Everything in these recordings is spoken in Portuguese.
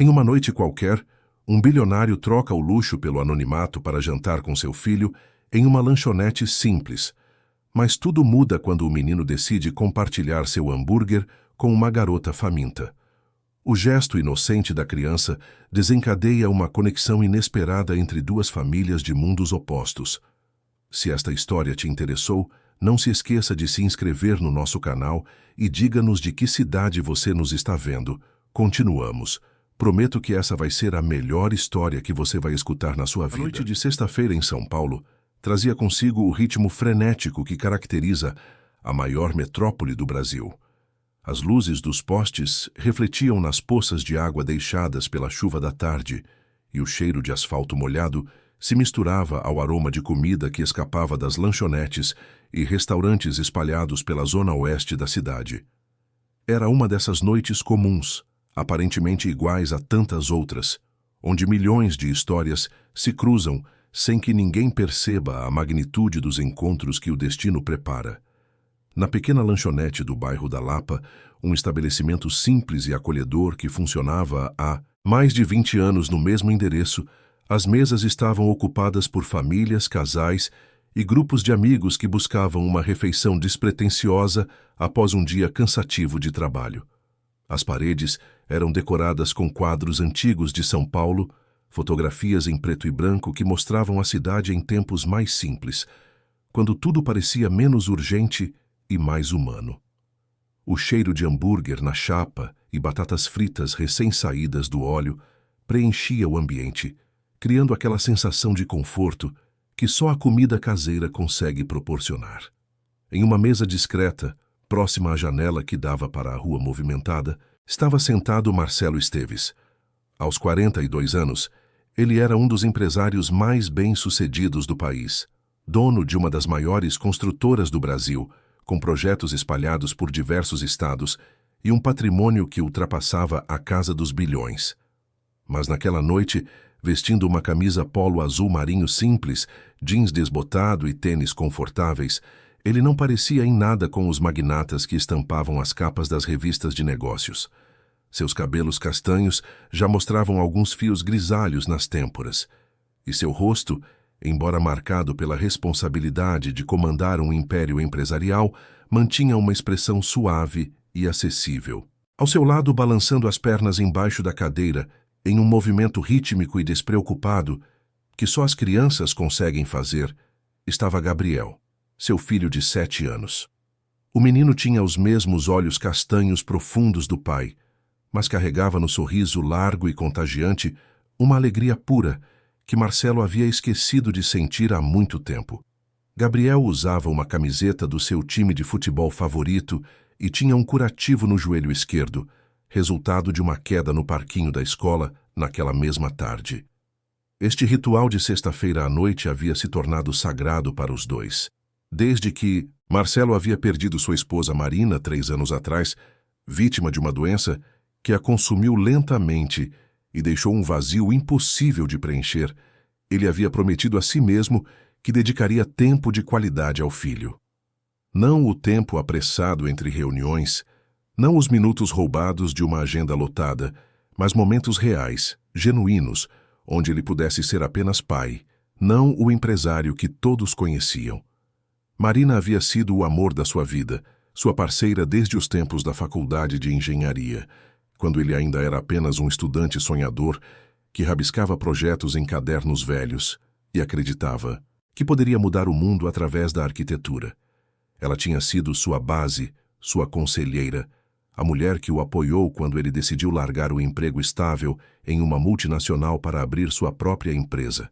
Em uma noite qualquer, um bilionário troca o luxo pelo anonimato para jantar com seu filho em uma lanchonete simples. Mas tudo muda quando o menino decide compartilhar seu hambúrguer com uma garota faminta. O gesto inocente da criança desencadeia uma conexão inesperada entre duas famílias de mundos opostos. Se esta história te interessou, não se esqueça de se inscrever no nosso canal e diga-nos de que cidade você nos está vendo. Continuamos. Prometo que essa vai ser a melhor história que você vai escutar na sua vida. A noite de sexta-feira em São Paulo trazia consigo o ritmo frenético que caracteriza a maior metrópole do Brasil. As luzes dos postes refletiam nas poças de água deixadas pela chuva da tarde, e o cheiro de asfalto molhado se misturava ao aroma de comida que escapava das lanchonetes e restaurantes espalhados pela zona oeste da cidade. Era uma dessas noites comuns, aparentemente iguais a tantas outras, onde milhões de histórias se cruzam sem que ninguém perceba a magnitude dos encontros que o destino prepara. Na pequena lanchonete do bairro da Lapa, um estabelecimento simples e acolhedor que funcionava há mais de 20 anos no mesmo endereço, as mesas estavam ocupadas por famílias, casais e grupos de amigos que buscavam uma refeição despretensiosa após um dia cansativo de trabalho. As paredes eram decoradas com quadros antigos de São Paulo, fotografias em preto e branco que mostravam a cidade em tempos mais simples, quando tudo parecia menos urgente e mais humano. O cheiro de hambúrguer na chapa e batatas fritas recém-saídas do óleo preenchia o ambiente, criando aquela sensação de conforto que só a comida caseira consegue proporcionar. Em uma mesa discreta, próxima à janela que dava para a rua movimentada, estava sentado Marcelo Esteves. Aos 42 anos, ele era um dos empresários mais bem-sucedidos do país, dono de uma das maiores construtoras do Brasil, com projetos espalhados por diversos estados e um patrimônio que ultrapassava a casa dos bilhões. Mas naquela noite, vestindo uma camisa polo azul marinho simples, jeans desbotado e tênis confortáveis, ele não parecia em nada com os magnatas que estampavam as capas das revistas de negócios. Seus cabelos castanhos já mostravam alguns fios grisalhos nas têmporas, e seu rosto, embora marcado pela responsabilidade de comandar um império empresarial, mantinha uma expressão suave e acessível. Ao seu lado, balançando as pernas embaixo da cadeira, em um movimento rítmico e despreocupado, que só as crianças conseguem fazer, estava Gabriel, seu filho de 7 anos. O menino tinha os mesmos olhos castanhos profundos do pai, mas carregava no sorriso largo e contagiante uma alegria pura que Marcelo havia esquecido de sentir há muito tempo. Gabriel usava uma camiseta do seu time de futebol favorito e tinha um curativo no joelho esquerdo, resultado de uma queda no parquinho da escola naquela mesma tarde. Este ritual de sexta-feira à noite havia se tornado sagrado para os dois. Desde que Marcelo havia perdido sua esposa Marina 3 anos atrás, vítima de uma doença que a consumiu lentamente e deixou um vazio impossível de preencher, ele havia prometido a si mesmo que dedicaria tempo de qualidade ao filho. Não o tempo apressado entre reuniões, não os minutos roubados de uma agenda lotada, mas momentos reais, genuínos, onde ele pudesse ser apenas pai, não o empresário que todos conheciam. Marina havia sido o amor da sua vida, sua parceira desde os tempos da faculdade de engenharia, quando ele ainda era apenas um estudante sonhador que rabiscava projetos em cadernos velhos e acreditava que poderia mudar o mundo através da arquitetura. Ela tinha sido sua base, sua conselheira, a mulher que o apoiou quando ele decidiu largar o emprego estável em uma multinacional para abrir sua própria empresa.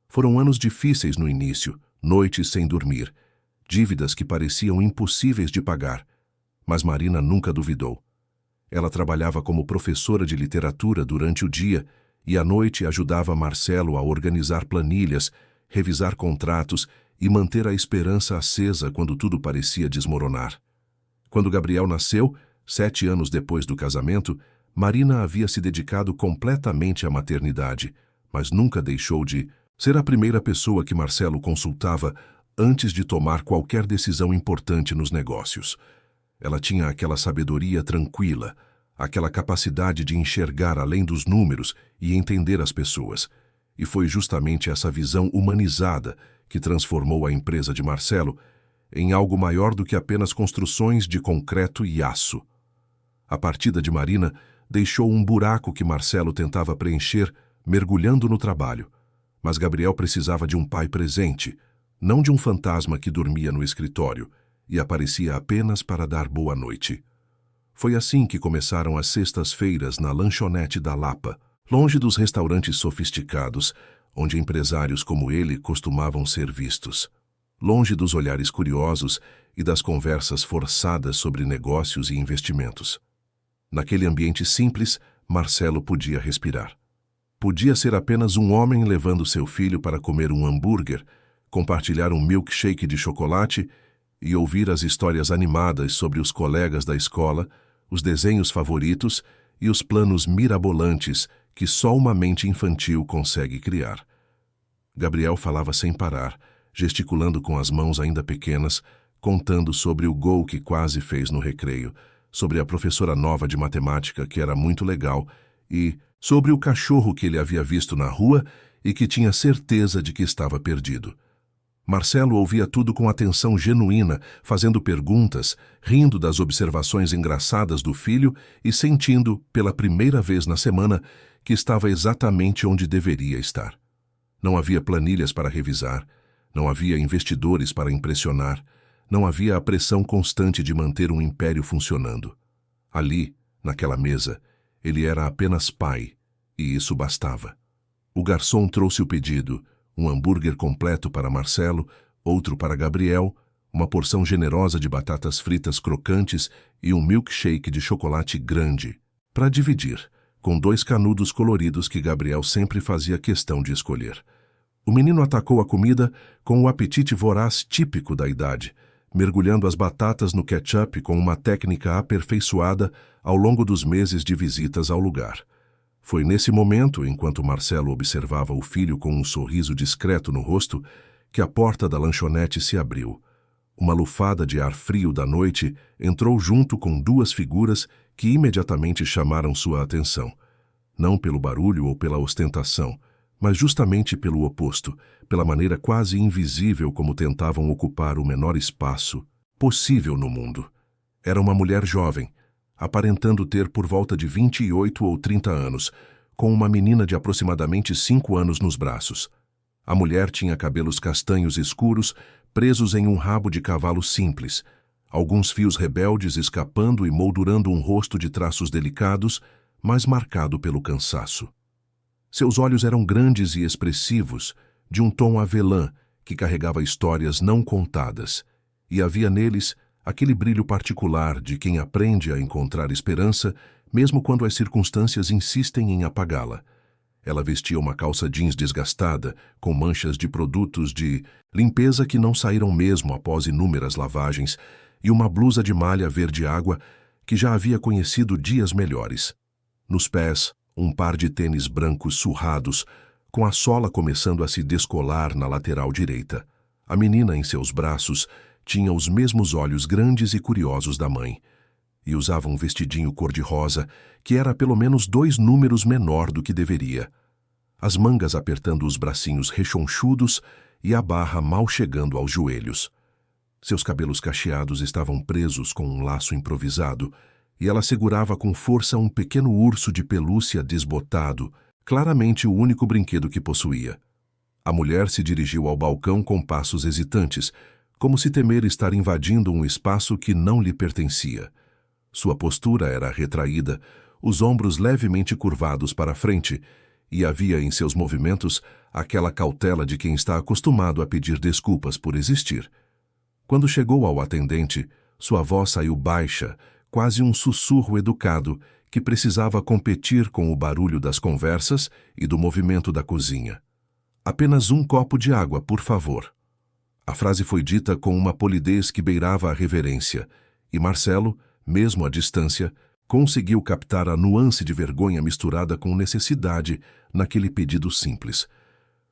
Foram anos difíceis no início, noites sem dormir, dívidas que pareciam impossíveis de pagar, mas Marina nunca duvidou. Ela trabalhava como professora de literatura durante o dia e à noite ajudava Marcelo a organizar planilhas, revisar contratos e manter a esperança acesa quando tudo parecia desmoronar. Quando Gabriel nasceu, 7 anos depois do casamento, Marina havia se dedicado completamente à maternidade, mas nunca deixou de ser a primeira pessoa que Marcelo consultava antes de tomar qualquer decisão importante nos negócios. Ela tinha aquela sabedoria tranquila, aquela capacidade de enxergar além dos números e entender as pessoas. E foi justamente essa visão humanizada que transformou a empresa de Marcelo em algo maior do que apenas construções de concreto e aço. A partida de Marina deixou um buraco que Marcelo tentava preencher, mergulhando no trabalho. Mas Gabriel precisava de um pai presente, não de um fantasma que dormia no escritório e aparecia apenas para dar boa noite. Foi assim que começaram as sextas-feiras na lanchonete da Lapa, longe dos restaurantes sofisticados, onde empresários como ele costumavam ser vistos. Longe dos olhares curiosos e das conversas forçadas sobre negócios e investimentos. Naquele ambiente simples, Marcelo podia respirar. Podia ser apenas um homem levando seu filho para comer um hambúrguer, compartilhar um milkshake de chocolate e ouvir as histórias animadas sobre os colegas da escola, os desenhos favoritos e os planos mirabolantes que só uma mente infantil consegue criar. Gabriel falava sem parar, gesticulando com as mãos ainda pequenas, contando sobre o gol que quase fez no recreio, sobre a professora nova de matemática que era muito legal e sobre o cachorro que ele havia visto na rua e que tinha certeza de que estava perdido. Marcelo ouvia tudo com atenção genuína, fazendo perguntas, rindo das observações engraçadas do filho e sentindo, pela primeira vez na semana, que estava exatamente onde deveria estar. Não havia planilhas para revisar, não havia investidores para impressionar, não havia a pressão constante de manter um império funcionando. Ali, naquela mesa, ele era apenas pai, e isso bastava. O garçom trouxe o pedido, um hambúrguer completo para Marcelo, outro para Gabriel, uma porção generosa de batatas fritas crocantes e um milkshake de chocolate grande, para dividir, com 2 canudos coloridos que Gabriel sempre fazia questão de escolher. O menino atacou a comida com o apetite voraz típico da idade, mergulhando as batatas no ketchup com uma técnica aperfeiçoada ao longo dos meses de visitas ao lugar. Foi nesse momento, enquanto Marcelo observava o filho com um sorriso discreto no rosto, que a porta da lanchonete se abriu. Uma lufada de ar frio da noite entrou junto com 2 figuras que imediatamente chamaram sua atenção. Não pelo barulho ou pela ostentação, mas justamente pelo oposto, pela maneira quase invisível como tentavam ocupar o menor espaço possível no mundo. Era uma mulher jovem, aparentando ter por volta de 28 ou 30 anos, com uma menina de aproximadamente 5 anos nos braços. A mulher tinha cabelos castanhos escuros, presos em um rabo de cavalo simples, alguns fios rebeldes escapando e moldurando um rosto de traços delicados, mas marcado pelo cansaço. Seus olhos eram grandes e expressivos, de um tom avelã que carregava histórias não contadas, e havia neles aquele brilho particular de quem aprende a encontrar esperança, mesmo quando as circunstâncias insistem em apagá-la. Ela vestia uma calça jeans desgastada, com manchas de produtos de limpeza que não saíram mesmo após inúmeras lavagens, e uma blusa de malha verde-água que já havia conhecido dias melhores. Nos pés, um par de tênis brancos surrados, com a sola começando a se descolar na lateral direita. A menina em seus braços tinha os mesmos olhos grandes e curiosos da mãe, e usava um vestidinho cor-de-rosa que era pelo menos 2 números menor do que deveria. As mangas apertando os bracinhos rechonchudos e a barra mal chegando aos joelhos. Seus cabelos cacheados estavam presos com um laço improvisado, e ela segurava com força um pequeno urso de pelúcia desbotado, claramente o único brinquedo que possuía. A mulher se dirigiu ao balcão com passos hesitantes, como se temer estar invadindo um espaço que não lhe pertencia. Sua postura era retraída, os ombros levemente curvados para a frente, e havia em seus movimentos aquela cautela de quem está acostumado a pedir desculpas por existir. Quando chegou ao atendente, sua voz saiu baixa, quase um sussurro educado, que precisava competir com o barulho das conversas e do movimento da cozinha. "Apenas um copo de água, por favor." A frase foi dita com uma polidez que beirava a reverência, e Marcelo, mesmo à distância, conseguiu captar a nuance de vergonha misturada com necessidade naquele pedido simples.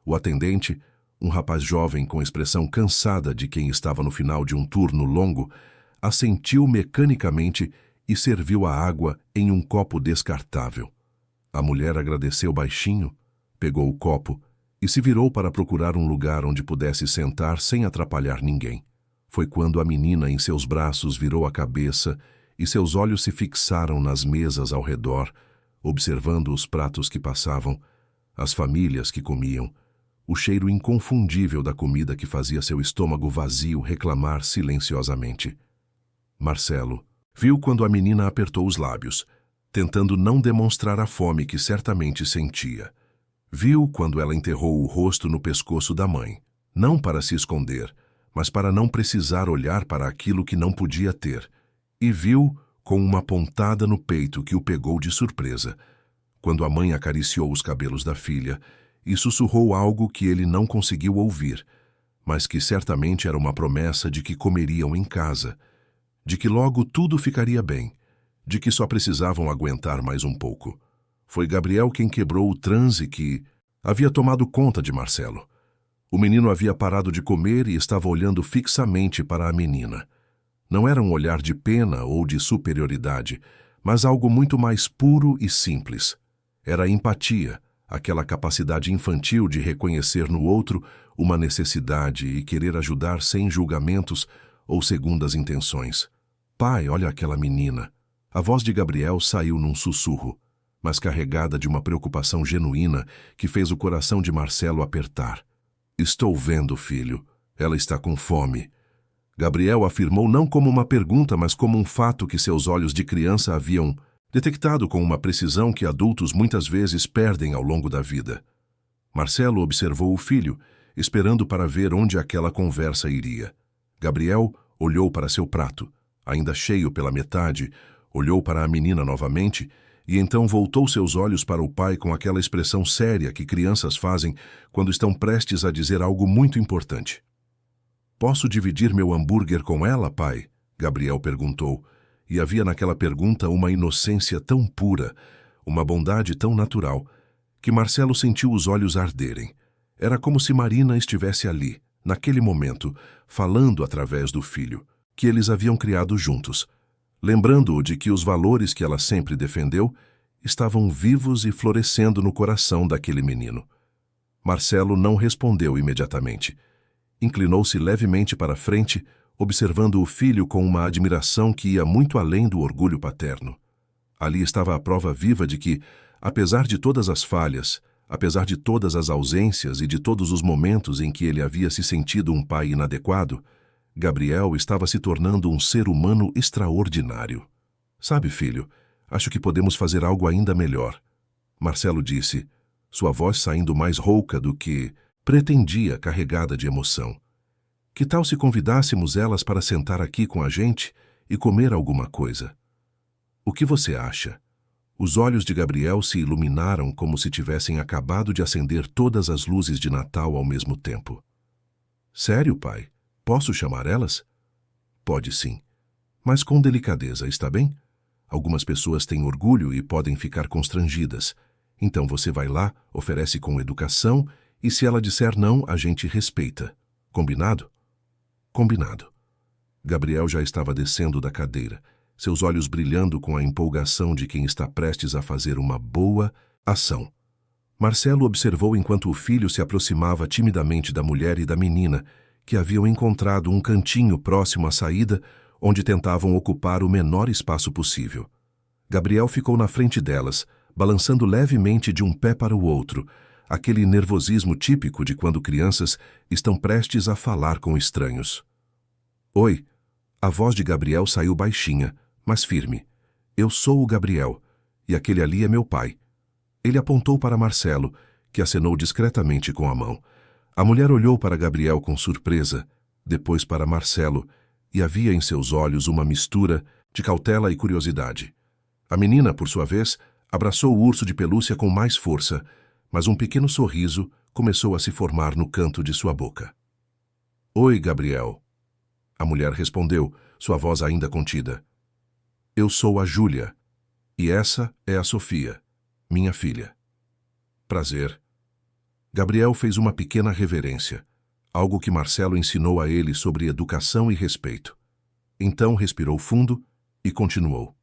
O atendente, um rapaz jovem com expressão cansada de quem estava no final de um turno longo, assentiu mecanicamente e serviu a água em um copo descartável. A mulher agradeceu baixinho, pegou o copo e se virou para procurar um lugar onde pudesse sentar sem atrapalhar ninguém. Foi quando a menina em seus braços virou a cabeça e seus olhos se fixaram nas mesas ao redor, observando os pratos que passavam, as famílias que comiam, o cheiro inconfundível da comida que fazia seu estômago vazio reclamar silenciosamente. Marcelo viu quando a menina apertou os lábios, tentando não demonstrar a fome que certamente sentia. Viu quando ela enterrou o rosto no pescoço da mãe, não para se esconder, mas para não precisar olhar para aquilo que não podia ter. E viu com uma pontada no peito que o pegou de surpresa, quando a mãe acariciou os cabelos da filha e sussurrou algo que ele não conseguiu ouvir, mas que certamente era uma promessa de que comeriam em casa, de que logo tudo ficaria bem, de que só precisavam aguentar mais um pouco. Foi Gabriel quem quebrou o transe que havia tomado conta de Marcelo. O menino havia parado de comer e estava olhando fixamente para a menina. Não era um olhar de pena ou de superioridade, mas algo muito mais puro e simples. Era a empatia, aquela capacidade infantil de reconhecer no outro uma necessidade e querer ajudar sem julgamentos ou segundas intenções. Pai, olha aquela menina. A voz de Gabriel saiu num sussurro, mas carregada de uma preocupação genuína que fez o coração de Marcelo apertar. Estou vendo, filho. Ela está com fome. Gabriel afirmou não como uma pergunta, mas como um fato que seus olhos de criança haviam detectado com uma precisão que adultos muitas vezes perdem ao longo da vida. Marcelo observou o filho, esperando para ver onde aquela conversa iria. Gabriel olhou para seu prato, ainda cheio pela metade, olhou para a menina novamente e então voltou seus olhos para o pai com aquela expressão séria que crianças fazem quando estão prestes a dizer algo muito importante. Posso dividir meu hambúrguer com ela, pai? Gabriel perguntou, e havia naquela pergunta uma inocência tão pura, uma bondade tão natural, que Marcelo sentiu os olhos arderem. Era como se Marina estivesse ali, naquele momento, falando através do filho, que eles haviam criado juntos, lembrando-o de que os valores que ela sempre defendeu estavam vivos e florescendo no coração daquele menino. Marcelo não respondeu imediatamente. Inclinou-se levemente para frente, observando o filho com uma admiração que ia muito além do orgulho paterno. Ali estava a prova viva de que, apesar de todas as falhas, apesar de todas as ausências e de todos os momentos em que ele havia se sentido um pai inadequado, Gabriel estava se tornando um ser humano extraordinário. Sabe, filho, acho que podemos fazer algo ainda melhor. Marcelo disse, sua voz saindo mais rouca do que pretendia, carregada de emoção. Que tal se convidássemos elas para sentar aqui com a gente e comer alguma coisa? O que você acha? Os olhos de Gabriel se iluminaram como se tivessem acabado de acender todas as luzes de Natal ao mesmo tempo. Sério, pai? Posso chamar elas? Pode sim. Mas com delicadeza, está bem? Algumas pessoas têm orgulho e podem ficar constrangidas. Então você vai lá, oferece com educação e se ela disser não, a gente respeita. Combinado? Combinado. Gabriel já estava descendo da cadeira, seus olhos brilhando com a empolgação de quem está prestes a fazer uma boa ação. Marcelo observou enquanto o filho se aproximava timidamente da mulher e da menina, que haviam encontrado um cantinho próximo à saída, onde tentavam ocupar o menor espaço possível. Gabriel ficou na frente delas, balançando levemente de um pé para o outro, aquele nervosismo típico de quando crianças estão prestes a falar com estranhos. Oi, a voz de Gabriel saiu baixinha, mas firme. Eu sou o Gabriel, e aquele ali é meu pai. Ele apontou para Marcelo, que acenou discretamente com a mão. A mulher olhou para Gabriel com surpresa, depois para Marcelo, e havia em seus olhos uma mistura de cautela e curiosidade. A menina, por sua vez, abraçou o urso de pelúcia com mais força, mas um pequeno sorriso começou a se formar no canto de sua boca. Oi, Gabriel. A mulher respondeu, sua voz ainda contida. Eu sou a Júlia, e essa é a Sofia, minha filha. Prazer. Gabriel fez uma pequena reverência, algo que Marcelo ensinou a ele sobre educação e respeito. Então respirou fundo e continuou.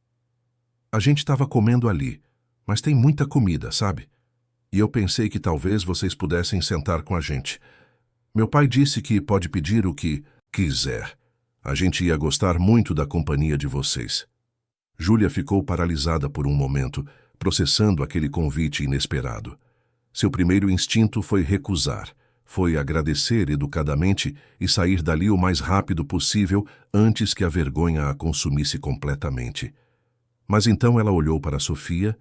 A gente estava comendo ali, mas tem muita comida, sabe? E eu pensei que talvez vocês pudessem sentar com a gente. Meu pai disse que pode pedir o que quiser. A gente ia gostar muito da companhia de vocês. Júlia ficou paralisada por um momento, processando aquele convite inesperado. Seu primeiro instinto foi recusar. Foi agradecer educadamente e sair dali o mais rápido possível antes que a vergonha a consumisse completamente. Mas então ela olhou para Sofia,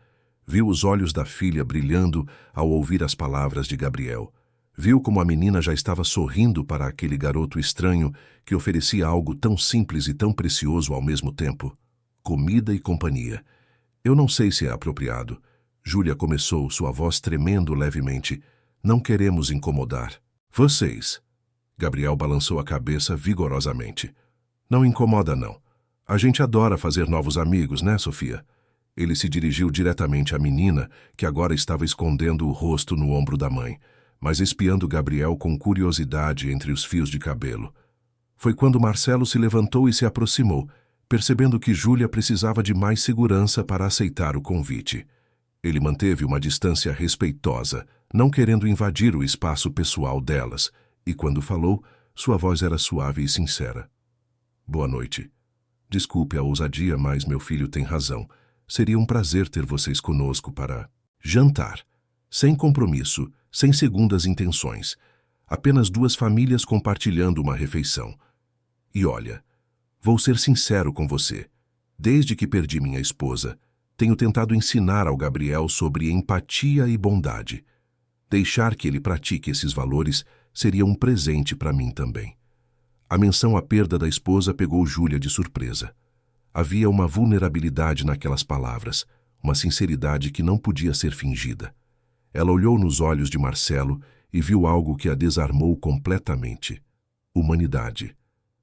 viu os olhos da filha brilhando ao ouvir as palavras de Gabriel. Viu como a menina já estava sorrindo para aquele garoto estranho que oferecia algo tão simples e tão precioso ao mesmo tempo. Comida e companhia. Eu não sei se é apropriado. Júlia começou, sua voz tremendo levemente. Não queremos incomodar. Vocês. Gabriel balançou a cabeça vigorosamente. Não incomoda, não. A gente adora fazer novos amigos, né, Sofia? Ele se dirigiu diretamente à menina, que agora estava escondendo o rosto no ombro da mãe, mas espiando Gabriel com curiosidade entre os fios de cabelo. Foi quando Marcelo se levantou e se aproximou, percebendo que Júlia precisava de mais segurança para aceitar o convite. Ele manteve uma distância respeitosa, não querendo invadir o espaço pessoal delas, e quando falou, sua voz era suave e sincera. Boa noite. Desculpe a ousadia, mas meu filho tem razão. Seria um prazer ter vocês conosco para jantar. Sem compromisso, sem segundas intenções. Apenas duas famílias compartilhando uma refeição. E olha, vou ser sincero com você. Desde que perdi minha esposa, tenho tentado ensinar ao Gabriel sobre empatia e bondade. Deixar que ele pratique esses valores seria um presente para mim também. A menção à perda da esposa pegou Júlia de surpresa. Havia uma vulnerabilidade naquelas palavras, uma sinceridade que não podia ser fingida. Ela olhou nos olhos de Marcelo e viu algo que a desarmou completamente. Humanidade.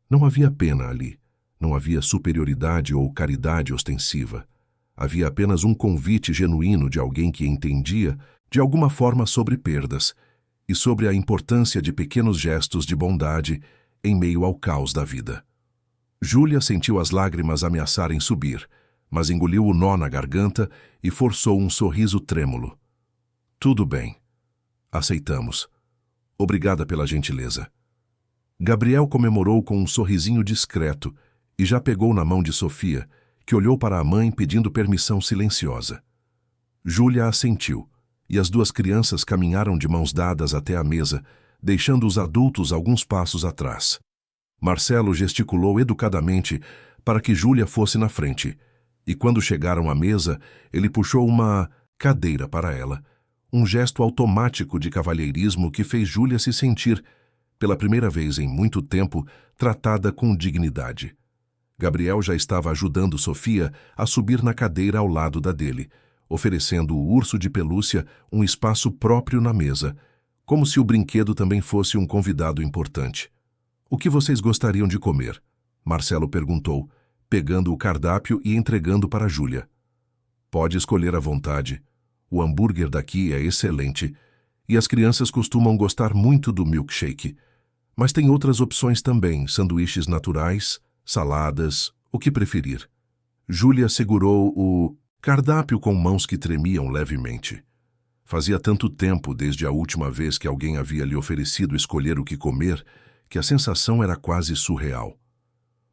Não havia pena ali. Não havia superioridade ou caridade ostensiva. Havia apenas um convite genuíno de alguém que entendia, de alguma forma, sobre perdas e sobre a importância de pequenos gestos de bondade em meio ao caos da vida. Júlia sentiu as lágrimas ameaçarem subir, mas engoliu o nó na garganta e forçou um sorriso trêmulo. Tudo bem. Aceitamos. Obrigada pela gentileza. Gabriel comemorou com um sorrisinho discreto e já pegou na mão de Sofia, que olhou para a mãe pedindo permissão silenciosa. Júlia assentiu, e as duas crianças caminharam de mãos dadas até a mesa, deixando os adultos alguns passos atrás. Marcelo gesticulou educadamente para que Júlia fosse na frente, e quando chegaram à mesa, ele puxou uma cadeira para ela, um gesto automático de cavalheirismo que fez Júlia se sentir, pela primeira vez em muito tempo, tratada com dignidade. Gabriel já estava ajudando Sofia a subir na cadeira ao lado da dele, oferecendo o urso de pelúcia um espaço próprio na mesa, como se o brinquedo também fosse um convidado importante. O que vocês gostariam de comer? Marcelo perguntou, pegando o cardápio e entregando para Júlia. Pode escolher à vontade. O hambúrguer daqui é excelente e as crianças costumam gostar muito do milkshake. Mas tem outras opções também, sanduíches naturais, saladas, o que preferir. Júlia segurou o cardápio com mãos que tremiam levemente. Fazia tanto tempo desde a última vez que alguém havia lhe oferecido escolher o que comer que a sensação era quase surreal.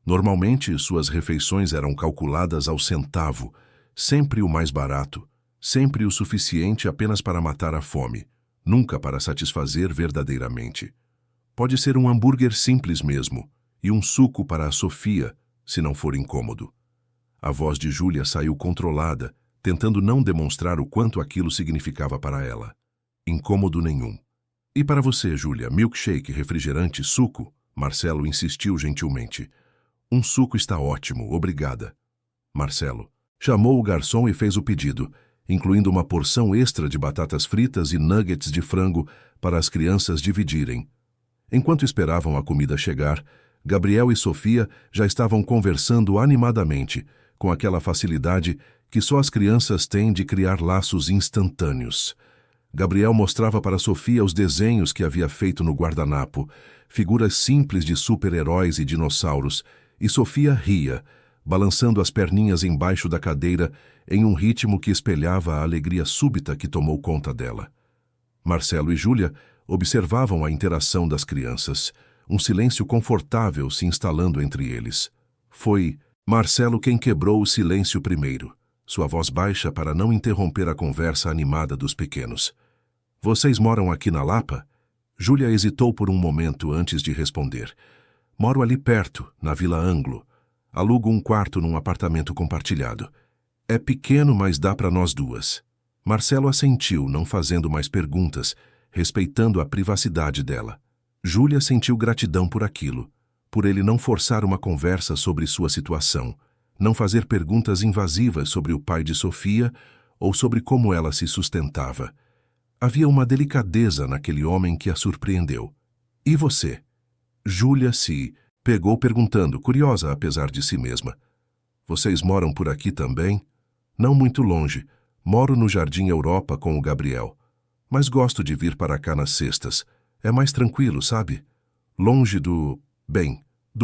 Normalmente, suas refeições eram calculadas ao centavo, sempre o mais barato, sempre o suficiente apenas para matar a fome, nunca para satisfazer verdadeiramente. Pode ser um hambúrguer simples mesmo, e um suco para a Sofia, se não for incômodo. A voz de Júlia saiu controlada, tentando não demonstrar o quanto aquilo significava para ela. Incômodo nenhum. E para você, Júlia, milkshake, refrigerante, suco? Marcelo insistiu gentilmente. Um suco está ótimo, obrigada. Marcelo chamou o garçom e fez o pedido, incluindo uma porção extra de batatas fritas e nuggets de frango para as crianças dividirem. Enquanto esperavam a comida chegar, Gabriel e Sofia já estavam conversando animadamente, com aquela facilidade que só as crianças têm de criar laços instantâneos. Gabriel mostrava para Sofia os desenhos que havia feito no guardanapo, figuras simples de super-heróis e dinossauros, e Sofia ria, balançando as perninhas embaixo da cadeira, em um ritmo que espelhava a alegria súbita que tomou conta dela. Marcelo e Júlia observavam a interação das crianças, um silêncio confortável se instalando entre eles. Foi Marcelo quem quebrou o silêncio primeiro, sua voz baixa para não interromper a conversa animada dos pequenos. Vocês moram aqui na Lapa? Júlia hesitou por um momento antes de responder. Moro ali perto, na Vila Anglo. Alugo um quarto num apartamento compartilhado. É pequeno, mas dá para nós duas. Marcelo assentiu, não fazendo mais perguntas, respeitando a privacidade dela. Júlia sentiu gratidão por aquilo, por ele não forçar uma conversa sobre sua situação, não fazer perguntas invasivas sobre o pai de Sofia ou sobre como ela se sustentava. Havia uma delicadeza naquele homem que a surpreendeu. E você? Júlia se pegou perguntando, curiosa apesar de si mesma. Vocês moram por aqui também? Não muito longe. Moro no Jardim Europa com o Gabriel. Mas gosto de vir para cá nas sextas. É mais tranquilo, sabe? Longe do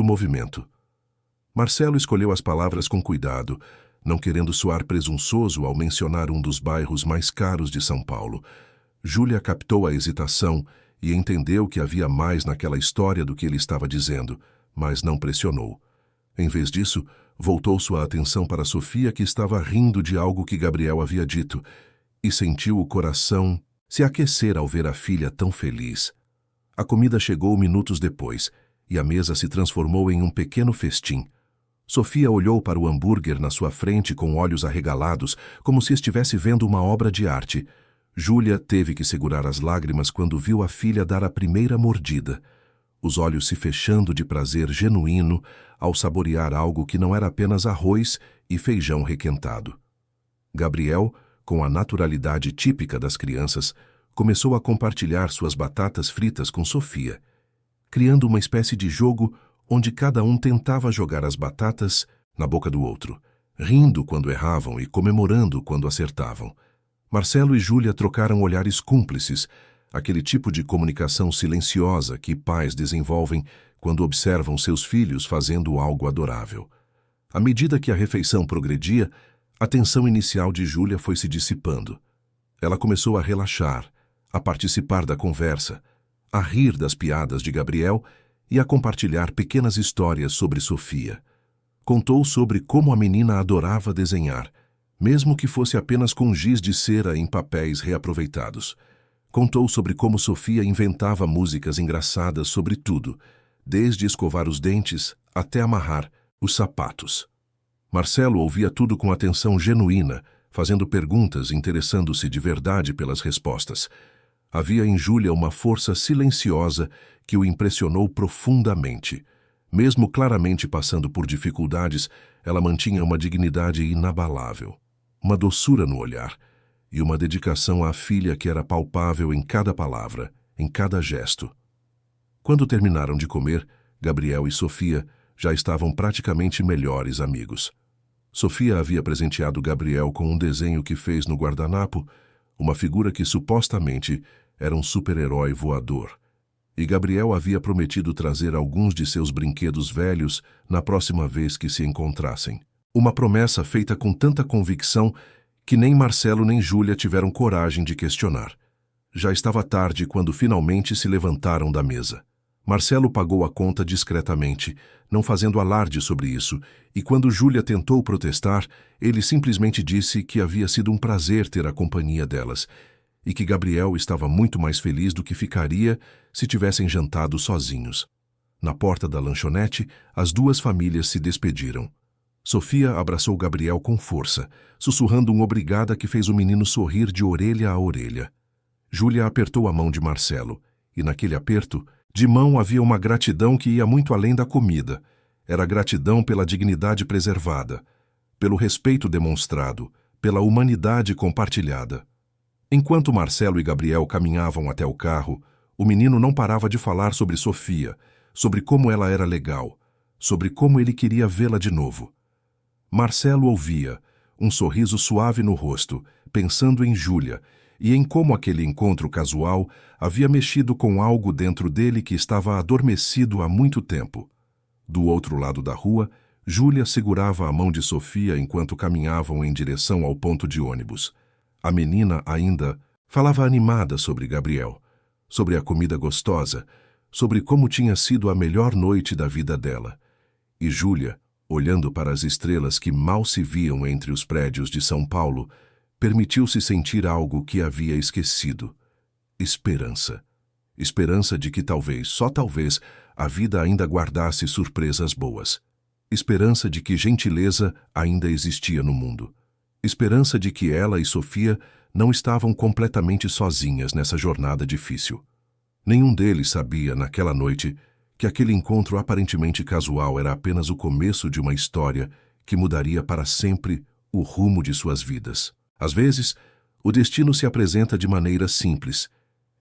movimento. Marcelo escolheu as palavras com cuidado, não querendo soar presunçoso ao mencionar um dos bairros mais caros de São Paulo. Júlia captou a hesitação e entendeu que havia mais naquela história do que ele estava dizendo, mas não pressionou. Em vez disso, voltou sua atenção para Sofia, que estava rindo de algo que Gabriel havia dito, e sentiu o coração se aquecer ao ver a filha tão feliz. A comida chegou minutos depois, e a mesa se transformou em um pequeno festim. Sofia olhou para o hambúrguer na sua frente com olhos arregalados, como se estivesse vendo uma obra de arte. Júlia teve que segurar as lágrimas quando viu a filha dar a primeira mordida, os olhos se fechando de prazer genuíno ao saborear algo que não era apenas arroz e feijão requentado. Gabriel, com a naturalidade típica das crianças, começou a compartilhar suas batatas fritas com Sofia, criando uma espécie de jogo onde cada um tentava jogar as batatas na boca do outro, rindo quando erravam e comemorando quando acertavam. Marcelo e Júlia trocaram olhares cúmplices, aquele tipo de comunicação silenciosa que pais desenvolvem quando observam seus filhos fazendo algo adorável. À medida que a refeição progredia, a tensão inicial de Júlia foi se dissipando. Ela começou a relaxar, a participar da conversa, a rir das piadas de Gabriel e a compartilhar pequenas histórias sobre Sofia. Contou sobre como a menina adorava desenhar, mesmo que fosse apenas com giz de cera em papéis reaproveitados. Contou sobre como Sofia inventava músicas engraçadas sobre tudo, desde escovar os dentes até amarrar os sapatos. Marcelo ouvia tudo com atenção genuína, fazendo perguntas, interessando-se de verdade pelas respostas. Havia em Júlia uma força silenciosa que o impressionou profundamente. Mesmo claramente passando por dificuldades, ela mantinha uma dignidade inabalável, uma doçura no olhar e uma dedicação à filha que era palpável em cada palavra, em cada gesto. Quando terminaram de comer, Gabriel e Sofia já estavam praticamente melhores amigos. Sofia havia presenteado Gabriel com um desenho que fez no guardanapo, uma figura que supostamente era um super-herói voador. E Gabriel havia prometido trazer alguns de seus brinquedos velhos na próxima vez que se encontrassem. Uma promessa feita com tanta convicção que nem Marcelo nem Júlia tiveram coragem de questionar. Já estava tarde quando finalmente se levantaram da mesa. Marcelo pagou a conta discretamente, não fazendo alarde sobre isso, e quando Júlia tentou protestar, ele simplesmente disse que havia sido um prazer ter a companhia delas, e que Gabriel estava muito mais feliz do que ficaria se tivessem jantado sozinhos. Na porta da lanchonete, as duas famílias se despediram. Sofia abraçou Gabriel com força, sussurrando um obrigada que fez o menino sorrir de orelha a orelha. Júlia apertou a mão de Marcelo, e naquele aperto, de mão havia uma gratidão que ia muito além da comida. Era gratidão pela dignidade preservada, pelo respeito demonstrado, pela humanidade compartilhada. Enquanto Marcelo e Gabriel caminhavam até o carro, o menino não parava de falar sobre Sofia, sobre como ela era legal, sobre como ele queria vê-la de novo. Marcelo ouvia, um sorriso suave no rosto, pensando em Júlia e em como aquele encontro casual havia mexido com algo dentro dele que estava adormecido há muito tempo. Do outro lado da rua, Júlia segurava a mão de Sofia enquanto caminhavam em direção ao ponto de ônibus. A menina ainda falava animada sobre Gabriel, sobre a comida gostosa, sobre como tinha sido a melhor noite da vida dela. E Júlia, olhando para as estrelas que mal se viam entre os prédios de São Paulo, permitiu-se sentir algo que havia esquecido: esperança. Esperança de que talvez, só talvez, a vida ainda guardasse surpresas boas. Esperança de que gentileza ainda existia no mundo. Esperança de que ela e Sofia não estavam completamente sozinhas nessa jornada difícil. Nenhum deles sabia, naquela noite, que aquele encontro aparentemente casual era apenas o começo de uma história que mudaria para sempre o rumo de suas vidas. Às vezes, o destino se apresenta de maneira simples,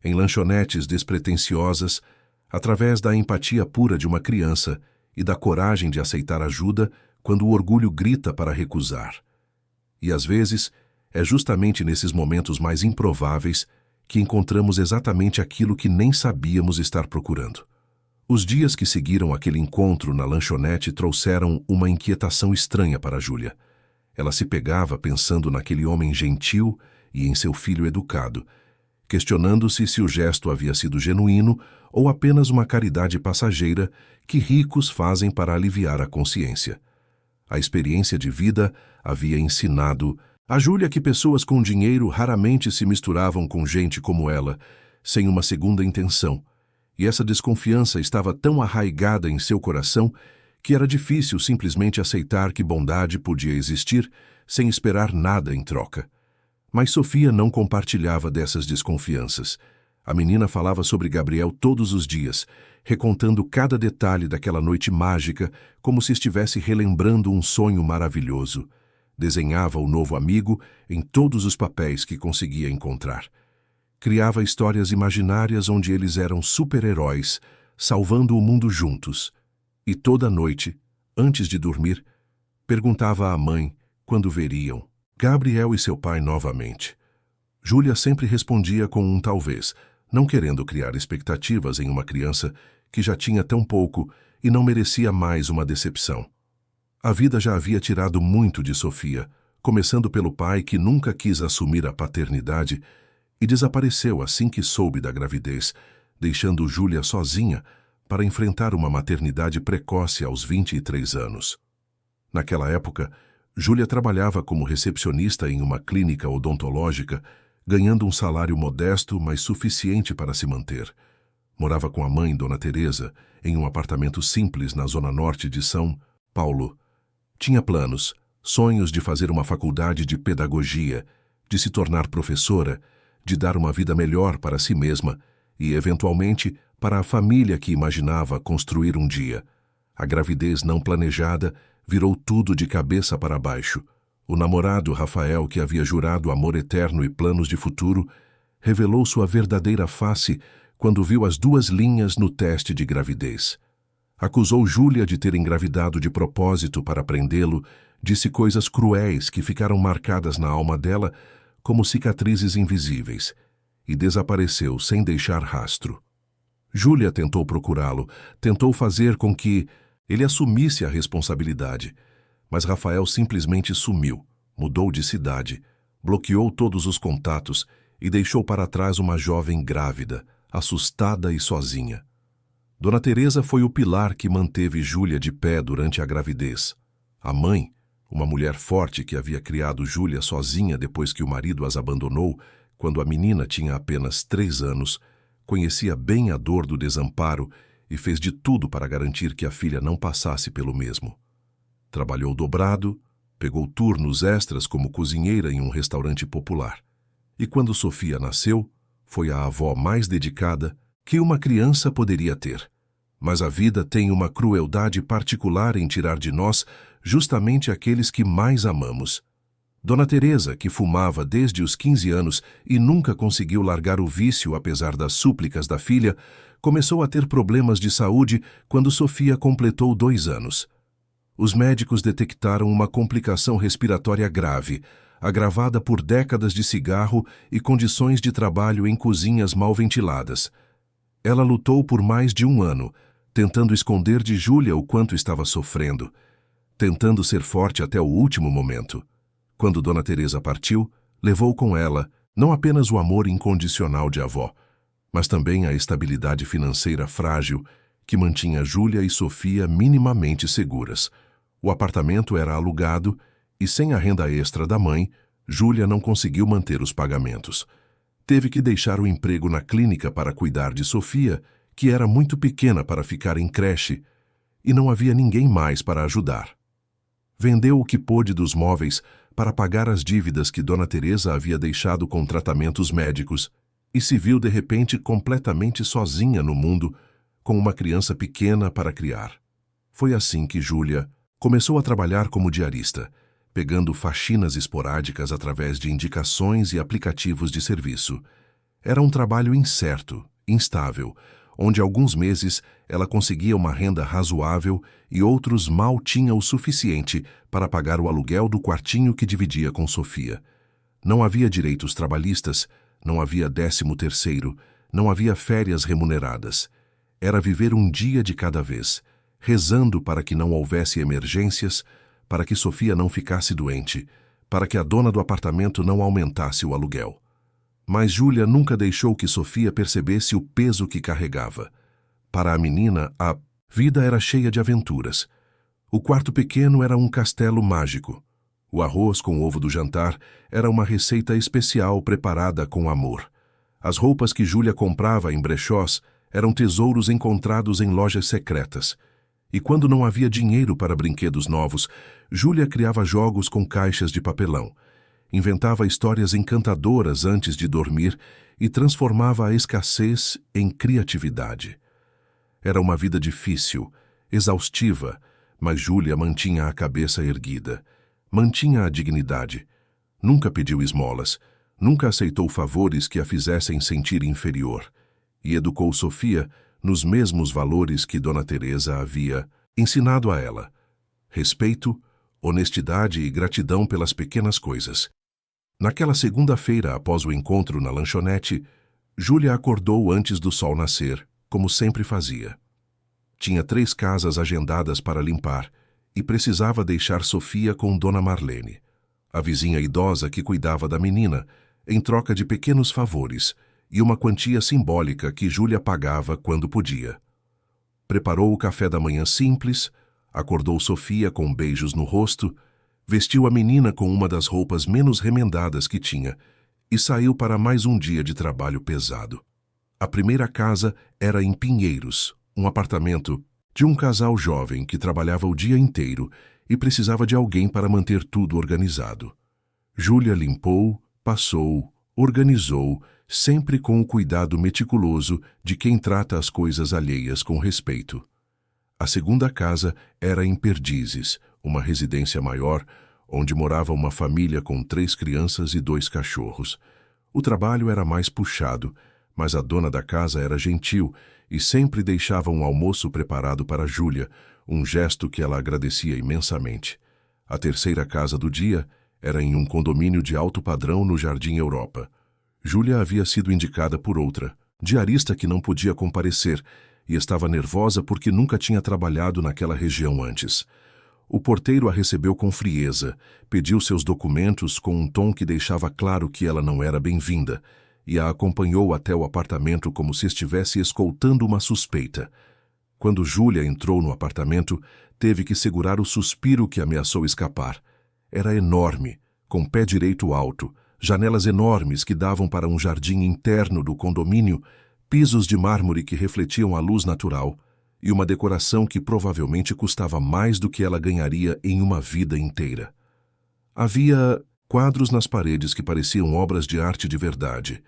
em lanchonetes despretensiosas, através da empatia pura de uma criança e da coragem de aceitar ajuda quando o orgulho grita para recusar. E às vezes, é justamente nesses momentos mais improváveis que encontramos exatamente aquilo que nem sabíamos estar procurando. Os dias que seguiram aquele encontro na lanchonete trouxeram uma inquietação estranha para Júlia. Ela se pegava pensando naquele homem gentil e em seu filho educado, questionando-se se o gesto havia sido genuíno ou apenas uma caridade passageira que ricos fazem para aliviar a consciência. A experiência de vida havia ensinado a Júlia que pessoas com dinheiro raramente se misturavam com gente como ela, sem uma segunda intenção, e essa desconfiança estava tão arraigada em seu coração que era difícil simplesmente aceitar que bondade podia existir sem esperar nada em troca. Mas Sofia não compartilhava dessas desconfianças. A menina falava sobre Gabriel todos os dias, recontando cada detalhe daquela noite mágica como se estivesse relembrando um sonho maravilhoso. Desenhava o novo amigo em todos os papéis que conseguia encontrar. Criava histórias imaginárias onde eles eram super-heróis, salvando o mundo juntos. E toda noite, antes de dormir, perguntava à mãe quando veriam Gabriel e seu pai novamente. Júlia sempre respondia com um talvez, não querendo criar expectativas em uma criança que já tinha tão pouco e não merecia mais uma decepção. A vida já havia tirado muito de Sofia, começando pelo pai que nunca quis assumir a paternidade e desapareceu assim que soube da gravidez, deixando Júlia sozinha para enfrentar uma maternidade precoce aos 23 anos. Naquela época, Júlia trabalhava como recepcionista em uma clínica odontológica, ganhando um salário modesto, mas suficiente para se manter. Morava com a mãe, Dona Teresa, em um apartamento simples na zona norte de São Paulo. Tinha planos, sonhos de fazer uma faculdade de pedagogia, de se tornar professora, de dar uma vida melhor para si mesma e, eventualmente, para a família que imaginava construir um dia. A gravidez não planejada virou tudo de cabeça para baixo. O namorado, Rafael, que havia jurado amor eterno e planos de futuro, revelou sua verdadeira face quando viu as 2 linhas no teste de gravidez. Acusou Júlia de ter engravidado de propósito para prendê-lo, disse coisas cruéis que ficaram marcadas na alma dela como cicatrizes invisíveis, e desapareceu sem deixar rastro. Júlia tentou procurá-lo, tentou fazer com que ele assumisse a responsabilidade, mas Rafael simplesmente sumiu, mudou de cidade, bloqueou todos os contatos e deixou para trás uma jovem grávida, assustada e sozinha. Dona Teresa foi o pilar que manteve Júlia de pé durante a gravidez. A mãe, uma mulher forte que havia criado Júlia sozinha depois que o marido as abandonou, quando a menina tinha apenas 3 anos, conhecia bem a dor do desamparo e fez de tudo para garantir que a filha não passasse pelo mesmo. Trabalhou dobrado, pegou turnos extras como cozinheira em um restaurante popular. E quando Sofia nasceu, foi a avó mais dedicada que uma criança poderia ter. Mas a vida tem uma crueldade particular em tirar de nós justamente aqueles que mais amamos. Dona Teresa, que fumava desde os 15 anos e nunca conseguiu largar o vício apesar das súplicas da filha, começou a ter problemas de saúde quando Sofia completou 2 anos. Os médicos detectaram uma complicação respiratória grave, agravada por décadas de cigarro e condições de trabalho em cozinhas mal ventiladas. Ela lutou por mais de 1 ano, tentando esconder de Júlia o quanto estava sofrendo. tentando ser forte até o último momento. Quando Dona Teresa partiu, levou com ela não apenas o amor incondicional de avó, mas também a estabilidade financeira frágil que mantinha Júlia e Sofia minimamente seguras. O apartamento era alugado e, sem a renda extra da mãe, Júlia não conseguiu manter os pagamentos. Teve que deixar o emprego na clínica para cuidar de Sofia, que era muito pequena para ficar em creche, e não havia ninguém mais para ajudar. Vendeu o que pôde dos móveis para pagar as dívidas que Dona Teresa havia deixado com tratamentos médicos e se viu de repente completamente sozinha no mundo, com uma criança pequena para criar. Foi assim que Júlia começou a trabalhar como diarista, pegando faxinas esporádicas através de indicações e aplicativos de serviço. Era um trabalho incerto, instável, onde alguns meses ela conseguia uma renda razoável e outros mal tinha o suficiente para pagar o aluguel do quartinho que dividia com Sofia. Não havia direitos trabalhistas, não havia 13º, não havia férias remuneradas. Era viver um dia de cada vez, rezando para que não houvesse emergências, para que Sofia não ficasse doente, para que a dona do apartamento não aumentasse o aluguel. Mas Júlia nunca deixou que Sofia percebesse o peso que carregava. Para a menina, a vida era cheia de aventuras. O quarto pequeno era um castelo mágico. O arroz com ovo do jantar era uma receita especial preparada com amor. As roupas que Júlia comprava em brechós eram tesouros encontrados em lojas secretas. E quando não havia dinheiro para brinquedos novos, Júlia criava jogos com caixas de papelão. Inventava histórias encantadoras antes de dormir e transformava a escassez em criatividade. Era uma vida difícil, exaustiva, mas Júlia mantinha a cabeça erguida, mantinha a dignidade. Nunca pediu esmolas, nunca aceitou favores que a fizessem sentir inferior, e educou Sofia nos mesmos valores que Dona Teresa havia ensinado a ela: respeito, honestidade e gratidão pelas pequenas coisas. Naquela segunda-feira, após o encontro na lanchonete, Júlia acordou antes do sol nascer, como sempre fazia. Tinha 3 casas agendadas para limpar e precisava deixar Sofia com Dona Marlene, a vizinha idosa que cuidava da menina, em troca de pequenos favores e uma quantia simbólica que Júlia pagava quando podia. Preparou o café da manhã simples, acordou Sofia com beijos no rosto, vestiu a menina com uma das roupas menos remendadas que tinha e saiu para mais um dia de trabalho pesado. A primeira casa era em Pinheiros, um apartamento de um casal jovem que trabalhava o dia inteiro e precisava de alguém para manter tudo organizado. Júlia limpou, passou, organizou, sempre com o cuidado meticuloso de quem trata as coisas alheias com respeito. A segunda casa era em Perdizes, uma residência maior, onde morava uma família com 3 crianças e 2 cachorros. O trabalho era mais puxado, mas a dona da casa era gentil e sempre deixava um almoço preparado para Júlia, um gesto que ela agradecia imensamente. A terceira casa do dia era em um condomínio de alto padrão no Jardim Europa. Júlia havia sido indicada por outra, diarista que não podia comparecer, e estava nervosa porque nunca tinha trabalhado naquela região antes. O porteiro a recebeu com frieza, pediu seus documentos com um tom que deixava claro que ela não era bem-vinda, e a acompanhou até o apartamento como se estivesse escoltando uma suspeita. Quando Júlia entrou no apartamento, teve que segurar o suspiro que ameaçou escapar. Era enorme, com pé direito alto, janelas enormes que davam para um jardim interno do condomínio, pisos de mármore que refletiam a luz natural e uma decoração que provavelmente custava mais do que ela ganharia em uma vida inteira. Havia quadros nas paredes que pareciam obras de arte de verdade,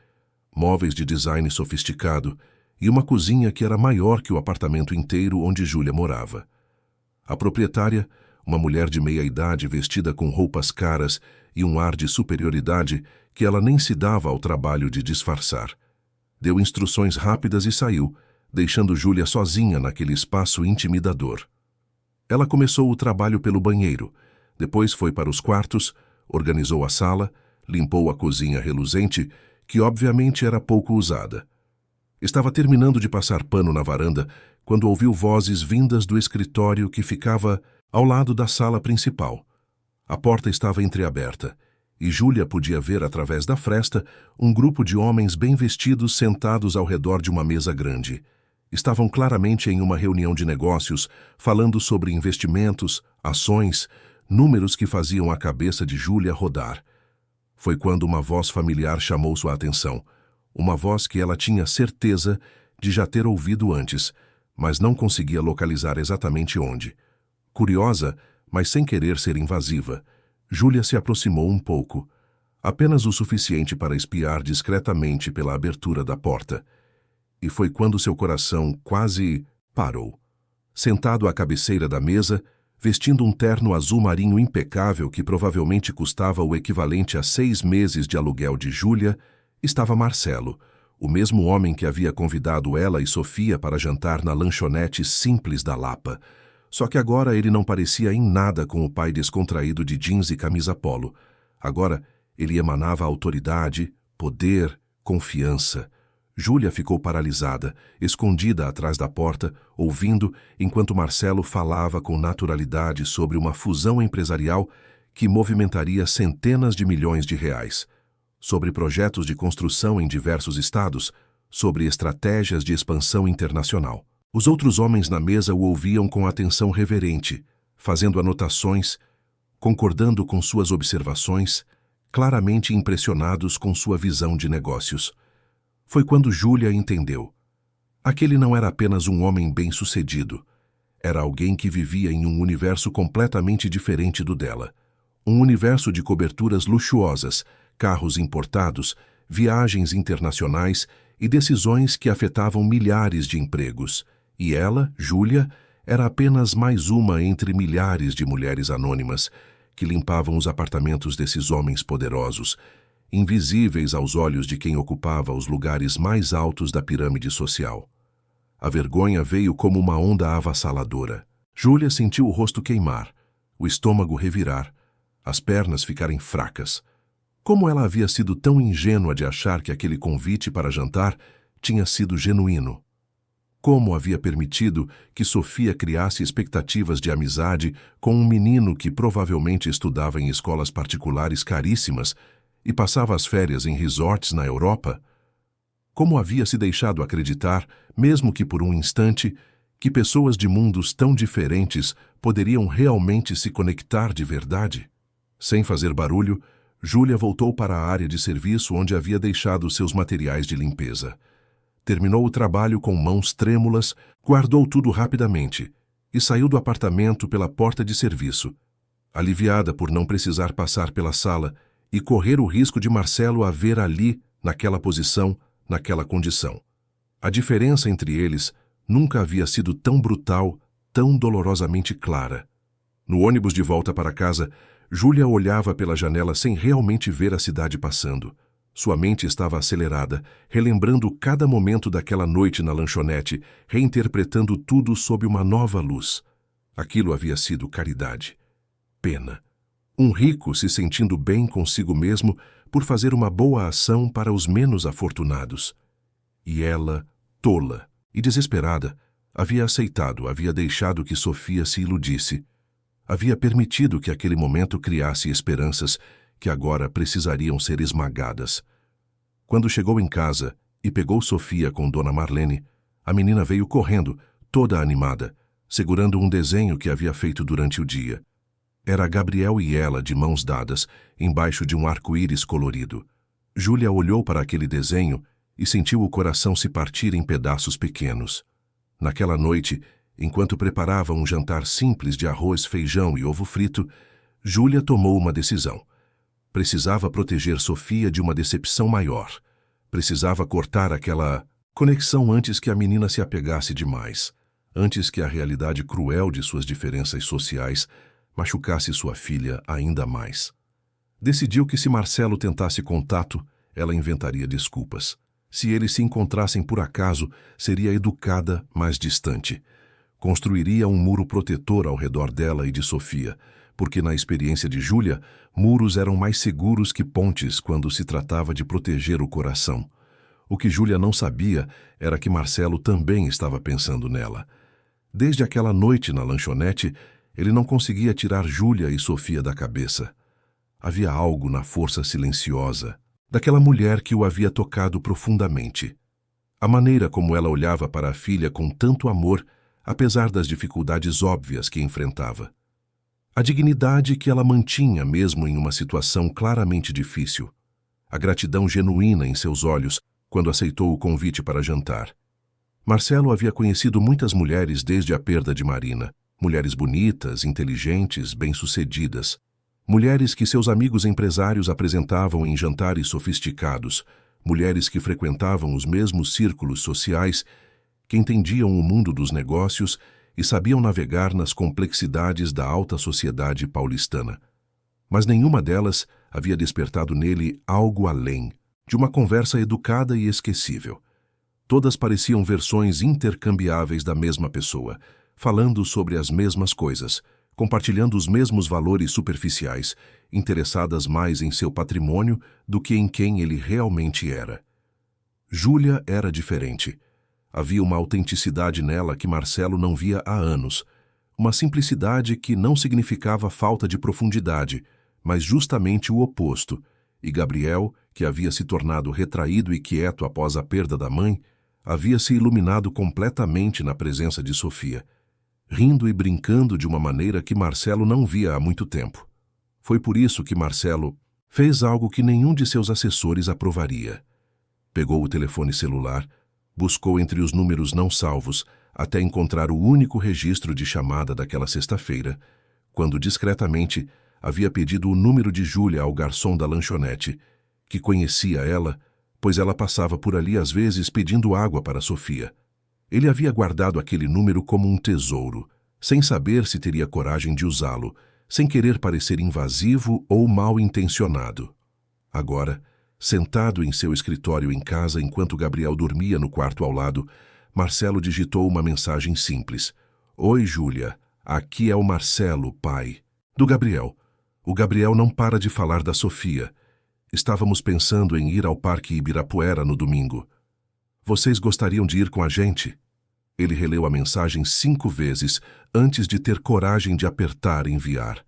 móveis de design sofisticado e uma cozinha que era maior que o apartamento inteiro onde Júlia morava. A proprietária, uma mulher de meia-idade vestida com roupas caras e um ar de superioridade que ela nem se dava ao trabalho de disfarçar, deu instruções rápidas e saiu, deixando Júlia sozinha naquele espaço intimidador. Ela começou o trabalho pelo banheiro, depois foi para os quartos, organizou a sala, limpou a cozinha reluzente, que obviamente era pouco usada. Estava terminando de passar pano na varanda quando ouviu vozes vindas do escritório que ficava ao lado da sala principal. A porta estava entreaberta, e Júlia podia ver através da fresta um grupo de homens bem vestidos sentados ao redor de uma mesa grande. Estavam claramente em uma reunião de negócios, falando sobre investimentos, ações, números que faziam a cabeça de Júlia rodar. Foi quando uma voz familiar chamou sua atenção, uma voz que ela tinha certeza de já ter ouvido antes, mas não conseguia localizar exatamente onde. Curiosa, mas sem querer ser invasiva, Júlia se aproximou um pouco, apenas o suficiente para espiar discretamente pela abertura da porta. E foi quando seu coração quase parou. Sentado à cabeceira da mesa, vestindo um terno azul marinho impecável que provavelmente custava o equivalente a 6 meses de aluguel de Júlia, estava Marcelo, o mesmo homem que havia convidado ela e Sofia para jantar na lanchonete simples da Lapa. Só que agora ele não parecia em nada com o pai descontraído de jeans e camisa polo. Agora ele emanava autoridade, poder, confiança. Júlia ficou paralisada, escondida atrás da porta, ouvindo enquanto Marcelo falava com naturalidade sobre uma fusão empresarial que movimentaria centenas de milhões de reais, sobre projetos de construção em diversos estados, sobre estratégias de expansão internacional. Os outros homens na mesa o ouviam com atenção reverente, fazendo anotações, concordando com suas observações, claramente impressionados com sua visão de negócios. Foi quando Júlia entendeu. Aquele não era apenas um homem bem-sucedido. Era alguém que vivia em um universo completamente diferente do dela. Um universo de coberturas luxuosas, carros importados, viagens internacionais e decisões que afetavam milhares de empregos. E ela, Júlia, era apenas mais uma entre milhares de mulheres anônimas que limpavam os apartamentos desses homens poderosos, invisíveis aos olhos de quem ocupava os lugares mais altos da pirâmide social. A vergonha veio como uma onda avassaladora. Júlia sentiu o rosto queimar, o estômago revirar, as pernas ficarem fracas. Como ela havia sido tão ingênua de achar que aquele convite para jantar tinha sido genuíno? Como havia permitido que Sofia criasse expectativas de amizade com um menino que provavelmente estudava em escolas particulares caríssimas e passava as férias em resorts na Europa? Como havia se deixado acreditar, mesmo que por um instante, que pessoas de mundos tão diferentes poderiam realmente se conectar de verdade? Sem fazer barulho, Júlia voltou para a área de serviço onde havia deixado seus materiais de limpeza. Terminou o trabalho com mãos trêmulas, guardou tudo rapidamente e saiu do apartamento pela porta de serviço, aliviada por não precisar passar pela sala e correr o risco de Marcelo a ver ali, naquela posição, naquela condição. A diferença entre eles nunca havia sido tão brutal, tão dolorosamente clara. No ônibus de volta para casa, Júlia olhava pela janela sem realmente ver a cidade passando. Sua mente estava acelerada, relembrando cada momento daquela noite na lanchonete, reinterpretando tudo sob uma nova luz. Aquilo havia sido caridade. Pena. Um rico se sentindo bem consigo mesmo por fazer uma boa ação para os menos afortunados. E ela, tola e desesperada, havia aceitado, havia deixado que Sofia se iludisse. Havia permitido que aquele momento criasse esperanças que agora precisariam ser esmagadas. Quando chegou em casa e pegou Sofia com Dona Marlene, a menina veio correndo, toda animada, segurando um desenho que havia feito durante o dia. Era Gabriel e ela de mãos dadas, embaixo de um arco-íris colorido. Júlia olhou para aquele desenho e sentiu o coração se partir em pedaços pequenos. Naquela noite, enquanto preparava um jantar simples de arroz, feijão e ovo frito, Júlia tomou uma decisão. Precisava proteger Sofia de uma decepção maior. Precisava cortar aquela conexão antes que a menina se apegasse demais, antes que a realidade cruel de suas diferenças sociais machucasse sua filha ainda mais. Decidiu que se Marcelo tentasse contato, ela inventaria desculpas. Se eles se encontrassem por acaso, seria educada, mas distante. Construiria um muro protetor ao redor dela e de Sofia, porque na experiência de Júlia, muros eram mais seguros que pontes quando se tratava de proteger o coração. O que Júlia não sabia era que Marcelo também estava pensando nela. Desde aquela noite na lanchonete, Ele não conseguia tirar Júlia e Sofia da cabeça. Havia algo na força silenciosa daquela mulher que o havia tocado profundamente. A maneira como ela olhava para a filha com tanto amor, apesar das dificuldades óbvias que enfrentava. A dignidade que ela mantinha mesmo em uma situação claramente difícil. A gratidão genuína em seus olhos quando aceitou o convite para jantar. Marcelo havia conhecido muitas mulheres desde a perda de Marina. Mulheres bonitas, inteligentes, bem-sucedidas. Mulheres que seus amigos empresários apresentavam em jantares sofisticados. Mulheres que frequentavam os mesmos círculos sociais, que entendiam o mundo dos negócios e sabiam navegar nas complexidades da alta sociedade paulistana. Mas nenhuma delas havia despertado nele algo além de uma conversa educada e esquecível. Todas pareciam versões intercambiáveis da mesma pessoa, falando sobre as mesmas coisas, compartilhando os mesmos valores superficiais, interessadas mais em seu patrimônio do que em quem ele realmente era. Júlia era diferente. Havia uma autenticidade nela que Marcelo não via há anos, uma simplicidade que não significava falta de profundidade, mas justamente o oposto, e Gabriel, que havia se tornado retraído e quieto após a perda da mãe, havia se iluminado completamente na presença de Sofia, rindo e brincando de uma maneira que Marcelo não via há muito tempo. Foi por isso que Marcelo fez algo que nenhum de seus assessores aprovaria. Pegou o telefone celular, buscou entre os números não salvos até encontrar o único registro de chamada daquela sexta-feira, quando discretamente havia pedido o número de Júlia ao garçom da lanchonete, que conhecia ela, pois ela passava por ali às vezes pedindo água para Sofia. Ele havia guardado aquele número como um tesouro, sem saber se teria coragem de usá-lo, sem querer parecer invasivo ou mal-intencionado. Agora, sentado em seu escritório em casa enquanto Gabriel dormia no quarto ao lado, Marcelo digitou uma mensagem simples. Oi, Júlia. Aqui é o Marcelo, pai. Do Gabriel. O Gabriel não para de falar da Sofia. Estávamos pensando em ir ao Parque Ibirapuera no domingo. Vocês gostariam de ir com a gente? Ele releu a mensagem 5 vezes antes de ter coragem de apertar enviar.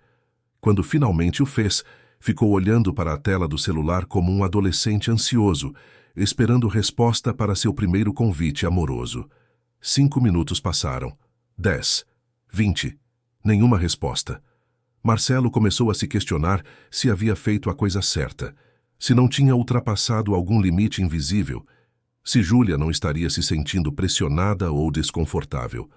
Quando finalmente o fez, ficou olhando para a tela do celular como um adolescente ansioso, esperando resposta para seu primeiro convite amoroso. 5 minutos passaram. 10. 20. Nenhuma resposta. Marcelo começou a se questionar se havia feito a coisa certa, se não tinha ultrapassado algum limite invisível, se Júlia não estaria se sentindo pressionada ou desconfortável.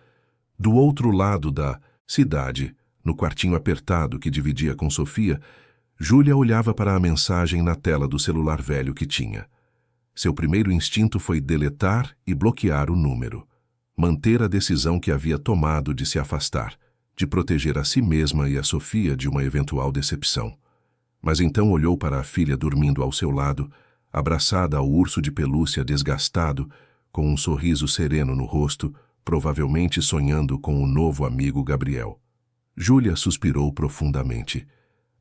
Do outro lado da cidade, no quartinho apertado que dividia com Sofia, Júlia olhava para a mensagem na tela do celular velho que tinha. Seu primeiro instinto foi deletar e bloquear o número, manter a decisão que havia tomado de se afastar, de proteger a si mesma e a Sofia de uma eventual decepção. Mas então olhou para a filha dormindo ao seu lado, abraçada ao urso de pelúcia desgastado, com um sorriso sereno no rosto, provavelmente sonhando com o novo amigo Gabriel. Júlia suspirou profundamente.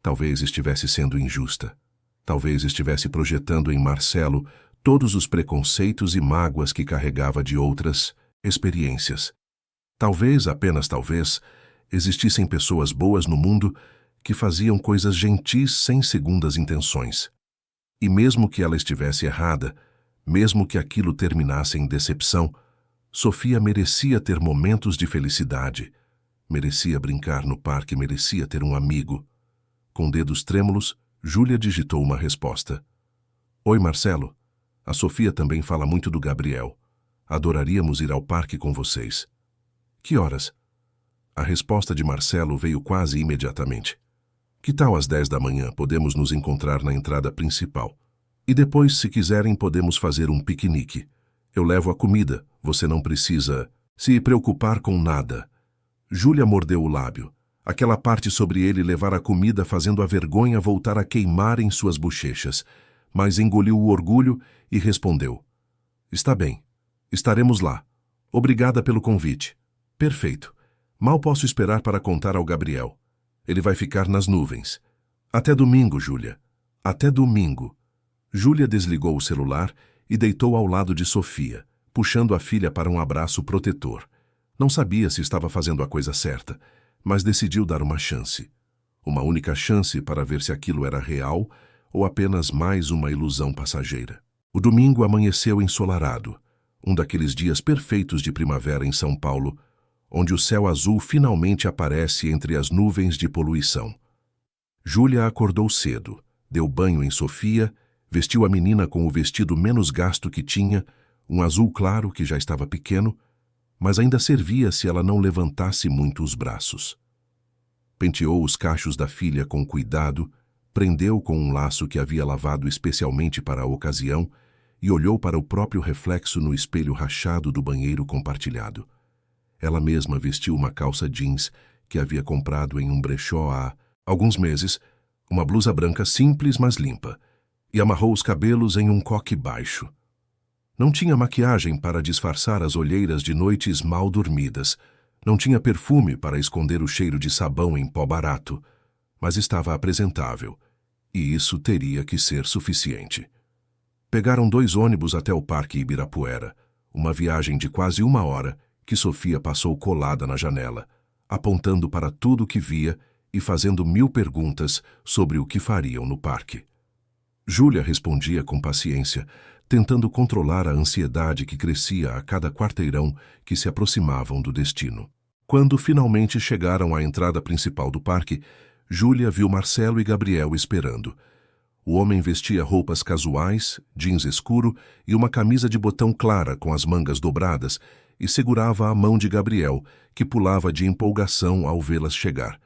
Talvez estivesse sendo injusta. Talvez estivesse projetando em Marcelo todos os preconceitos e mágoas que carregava de outras experiências. Talvez, apenas talvez, existissem pessoas boas no mundo que faziam coisas gentis sem segundas intenções. E mesmo que ela estivesse errada, mesmo que aquilo terminasse em decepção, Sofia merecia ter momentos de felicidade, merecia brincar no parque, merecia ter um amigo. Com dedos trêmulos, Júlia digitou uma resposta. Oi, Marcelo. A Sofia também fala muito do Gabriel. Adoraríamos ir ao parque com vocês. Que horas? A resposta de Marcelo veio quase imediatamente. Que tal às 10 da manhã podemos nos encontrar na entrada principal? E depois, se quiserem, podemos fazer um piquenique. Eu levo a comida, você não precisa se preocupar com nada. Júlia mordeu o lábio. Aquela parte sobre ele levar a comida fazendo a vergonha voltar a queimar em suas bochechas, mas engoliu o orgulho e respondeu. Está bem. Estaremos lá. Obrigada pelo convite. Perfeito. Mal posso esperar para contar ao Gabriel. Ele vai ficar nas nuvens. Até domingo, Júlia. Até domingo. Júlia desligou o celular e deitou ao lado de Sofia, puxando a filha para um abraço protetor. Não sabia se estava fazendo a coisa certa, mas decidiu dar uma chance. Uma única chance para ver se aquilo era real ou apenas mais uma ilusão passageira. O domingo amanheceu ensolarado, um daqueles dias perfeitos de primavera em São Paulo, onde o céu azul finalmente aparece entre as nuvens de poluição. Júlia acordou cedo, deu banho em Sofia, vestiu a menina com o vestido menos gasto que tinha, um azul claro que já estava pequeno, mas ainda servia se ela não levantasse muito os braços. Penteou os cachos da filha com cuidado, prendeu com um laço que havia lavado especialmente para a ocasião e olhou para o próprio reflexo no espelho rachado do banheiro compartilhado. Ela mesma vestiu uma calça jeans que havia comprado em um brechó há alguns meses, uma blusa branca simples mas limpa, e amarrou os cabelos em um coque baixo. Não tinha maquiagem para disfarçar as olheiras de noites mal dormidas, não tinha perfume para esconder o cheiro de sabão em pó barato, mas estava apresentável, e isso teria que ser suficiente. Pegaram 2 ônibus até o Parque Ibirapuera, uma viagem de quase 1 hora que Sofia passou colada na janela, apontando para tudo o que via e fazendo 1000 perguntas sobre o que fariam no parque. Júlia respondia com paciência, tentando controlar a ansiedade que crescia a cada quarteirão que se aproximavam do destino. Quando finalmente chegaram à entrada principal do parque, Júlia viu Marcelo e Gabriel esperando. O homem vestia roupas casuais, jeans escuro e uma camisa de botão clara com as mangas dobradas e segurava a mão de Gabriel, que pulava de empolgação ao vê-las chegar.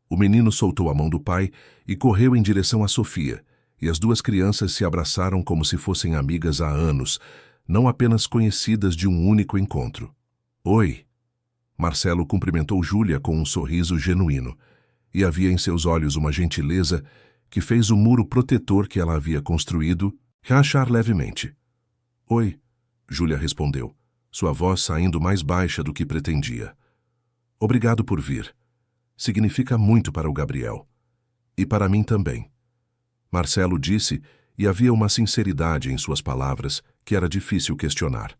O menino soltou a mão do pai e correu em direção a Sofia, e as 2 crianças se abraçaram como se fossem amigas há anos, não apenas conhecidas de um único encontro. Oi! Marcelo cumprimentou Júlia com um sorriso genuíno, e havia em seus olhos uma gentileza que fez o muro protetor que ela havia construído rachar levemente. Oi, Júlia respondeu, sua voz saindo mais baixa do que pretendia. Obrigado por vir. Significa muito para o Gabriel. E para mim também. Marcelo disse, e havia uma sinceridade em suas palavras que era difícil questionar.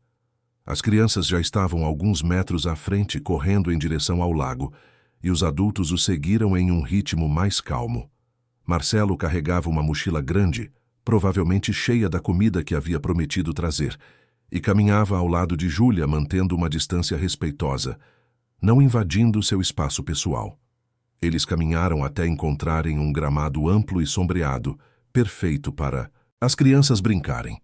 As crianças já estavam alguns metros à frente correndo em direção ao lago, e os adultos o seguiram em um ritmo mais calmo. Marcelo carregava uma mochila grande, provavelmente cheia da comida que havia prometido trazer, e caminhava ao lado de Júlia mantendo uma distância respeitosa, não invadindo seu espaço pessoal. Eles caminharam até encontrarem um gramado amplo e sombreado, perfeito para as crianças brincarem.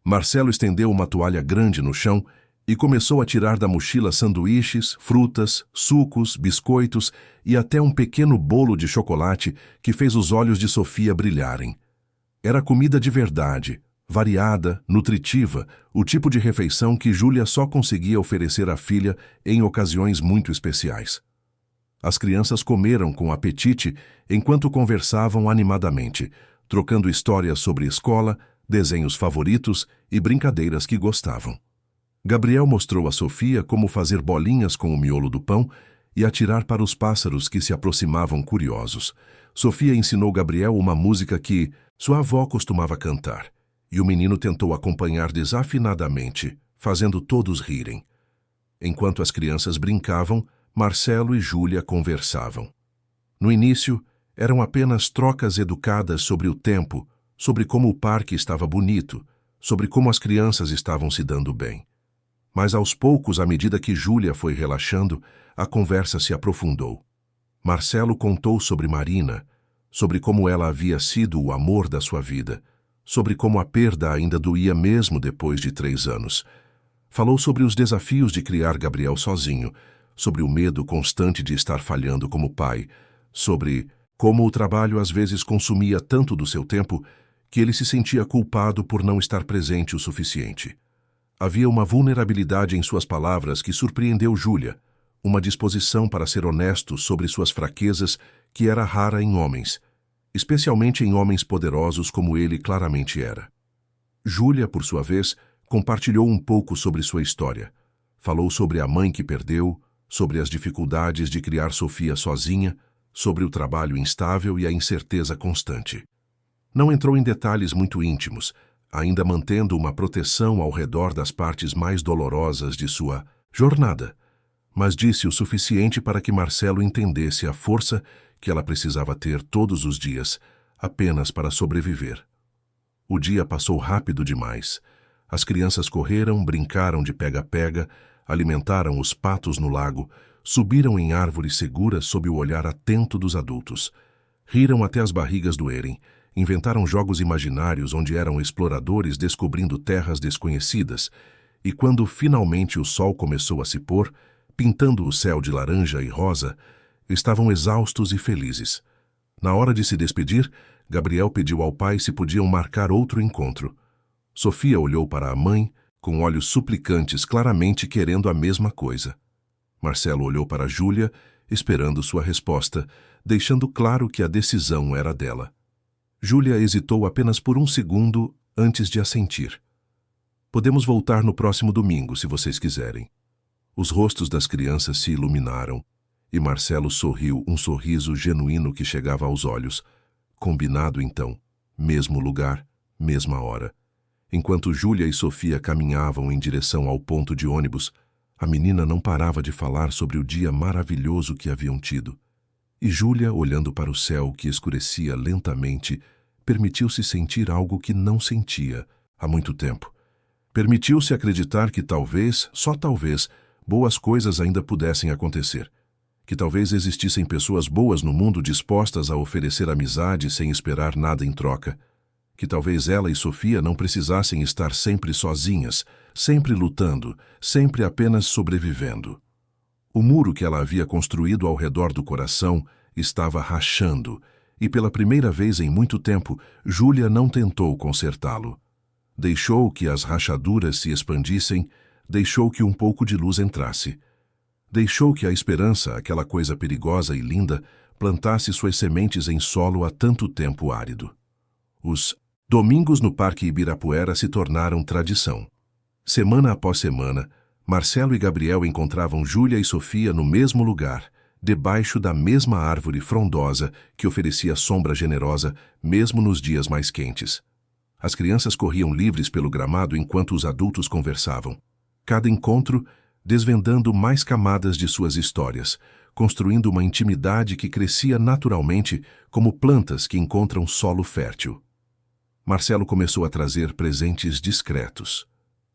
Marcelo estendeu uma toalha grande no chão e começou a tirar da mochila sanduíches, frutas, sucos, biscoitos e até um pequeno bolo de chocolate que fez os olhos de Sofia brilharem. Era comida de verdade, variada, nutritiva, o tipo de refeição que Júlia só conseguia oferecer à filha em ocasiões muito especiais. As crianças comeram com apetite enquanto conversavam animadamente, trocando histórias sobre escola, desenhos favoritos e brincadeiras que gostavam. Gabriel mostrou a Sofia como fazer bolinhas com o miolo do pão e atirar para os pássaros que se aproximavam curiosos. Sofia ensinou Gabriel uma música que sua avó costumava cantar, e o menino tentou acompanhar desafinadamente, fazendo todos rirem. Enquanto as crianças brincavam, Marcelo e Júlia conversavam. No início, eram apenas trocas educadas sobre o tempo, sobre como o parque estava bonito, sobre como as crianças estavam se dando bem. Mas aos poucos, à medida que Júlia foi relaxando, a conversa se aprofundou. Marcelo contou sobre Marina, sobre como ela havia sido o amor da sua vida, sobre como a perda ainda doía mesmo depois de 3 anos. Falou sobre os desafios de criar Gabriel sozinho, sobre o medo constante de estar falhando como pai, sobre como o trabalho às vezes consumia tanto do seu tempo que ele se sentia culpado por não estar presente o suficiente. Havia uma vulnerabilidade em suas palavras que surpreendeu Júlia, uma disposição para ser honesto sobre suas fraquezas que era rara em homens, especialmente em homens poderosos como ele claramente era. Júlia, por sua vez, compartilhou um pouco sobre sua história. Falou sobre a mãe que perdeu, sobre as dificuldades de criar Sofia sozinha, sobre o trabalho instável e a incerteza constante. Não entrou em detalhes muito íntimos, ainda mantendo uma proteção ao redor das partes mais dolorosas de sua jornada, mas disse o suficiente para que Marcelo entendesse a força que ela precisava ter todos os dias, apenas para sobreviver. O dia passou rápido demais. As crianças correram, brincaram de pega-pega, alimentaram os patos no lago, subiram em árvores seguras sob o olhar atento dos adultos. Riram até as barrigas doerem, inventaram jogos imaginários onde eram exploradores descobrindo terras desconhecidas, e quando finalmente o sol começou a se pôr, pintando o céu de laranja e rosa, estavam exaustos e felizes. Na hora de se despedir, Gabriel pediu ao pai se podiam marcar outro encontro. Sofia olhou para a mãe, com olhos suplicantes, claramente querendo a mesma coisa. Marcelo olhou para Júlia, esperando sua resposta, deixando claro que a decisão era dela. Júlia hesitou apenas por um segundo antes de assentir. Podemos voltar no próximo domingo, se vocês quiserem. Os rostos das crianças se iluminaram, e Marcelo sorriu um sorriso genuíno que chegava aos olhos. Combinado, então. Mesmo lugar, mesma hora. Enquanto Júlia e Sofia caminhavam em direção ao ponto de ônibus, a menina não parava de falar sobre o dia maravilhoso que haviam tido. E Júlia, olhando para o céu que escurecia lentamente, permitiu-se sentir algo que não sentia há muito tempo. Permitiu-se acreditar que talvez, só talvez, boas coisas ainda pudessem acontecer. Que talvez existissem pessoas boas no mundo dispostas a oferecer amizade sem esperar nada em troca. Que talvez ela e Sofia não precisassem estar sempre sozinhas, sempre lutando, sempre apenas sobrevivendo. O muro que ela havia construído ao redor do coração estava rachando, e pela primeira vez em muito tempo, Júlia não tentou consertá-lo. Deixou que as rachaduras se expandissem, deixou que um pouco de luz entrasse. Deixou que a esperança, aquela coisa perigosa e linda, plantasse suas sementes em solo há tanto tempo árido. Os domingos no Parque Ibirapuera se tornaram tradição. Semana após semana, Marcelo e Gabriel encontravam Júlia e Sofia no mesmo lugar, debaixo da mesma árvore frondosa que oferecia sombra generosa mesmo nos dias mais quentes. As crianças corriam livres pelo gramado enquanto os adultos conversavam. Cada encontro desvendando mais camadas de suas histórias, construindo uma intimidade que crescia naturalmente como plantas que encontram solo fértil. Marcelo começou a trazer presentes discretos.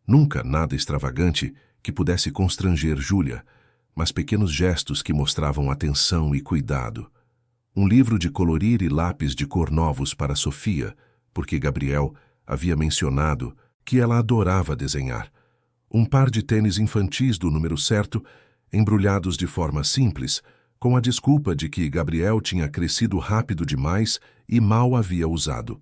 Nunca nada extravagante que pudesse constranger Júlia, mas pequenos gestos que mostravam atenção e cuidado. Um livro de colorir e lápis de cor novos para Sofia, porque Gabriel havia mencionado que ela adorava desenhar. Um par de tênis infantis do número certo, embrulhados de forma simples, com a desculpa de que Gabriel tinha crescido rápido demais e mal havia usado.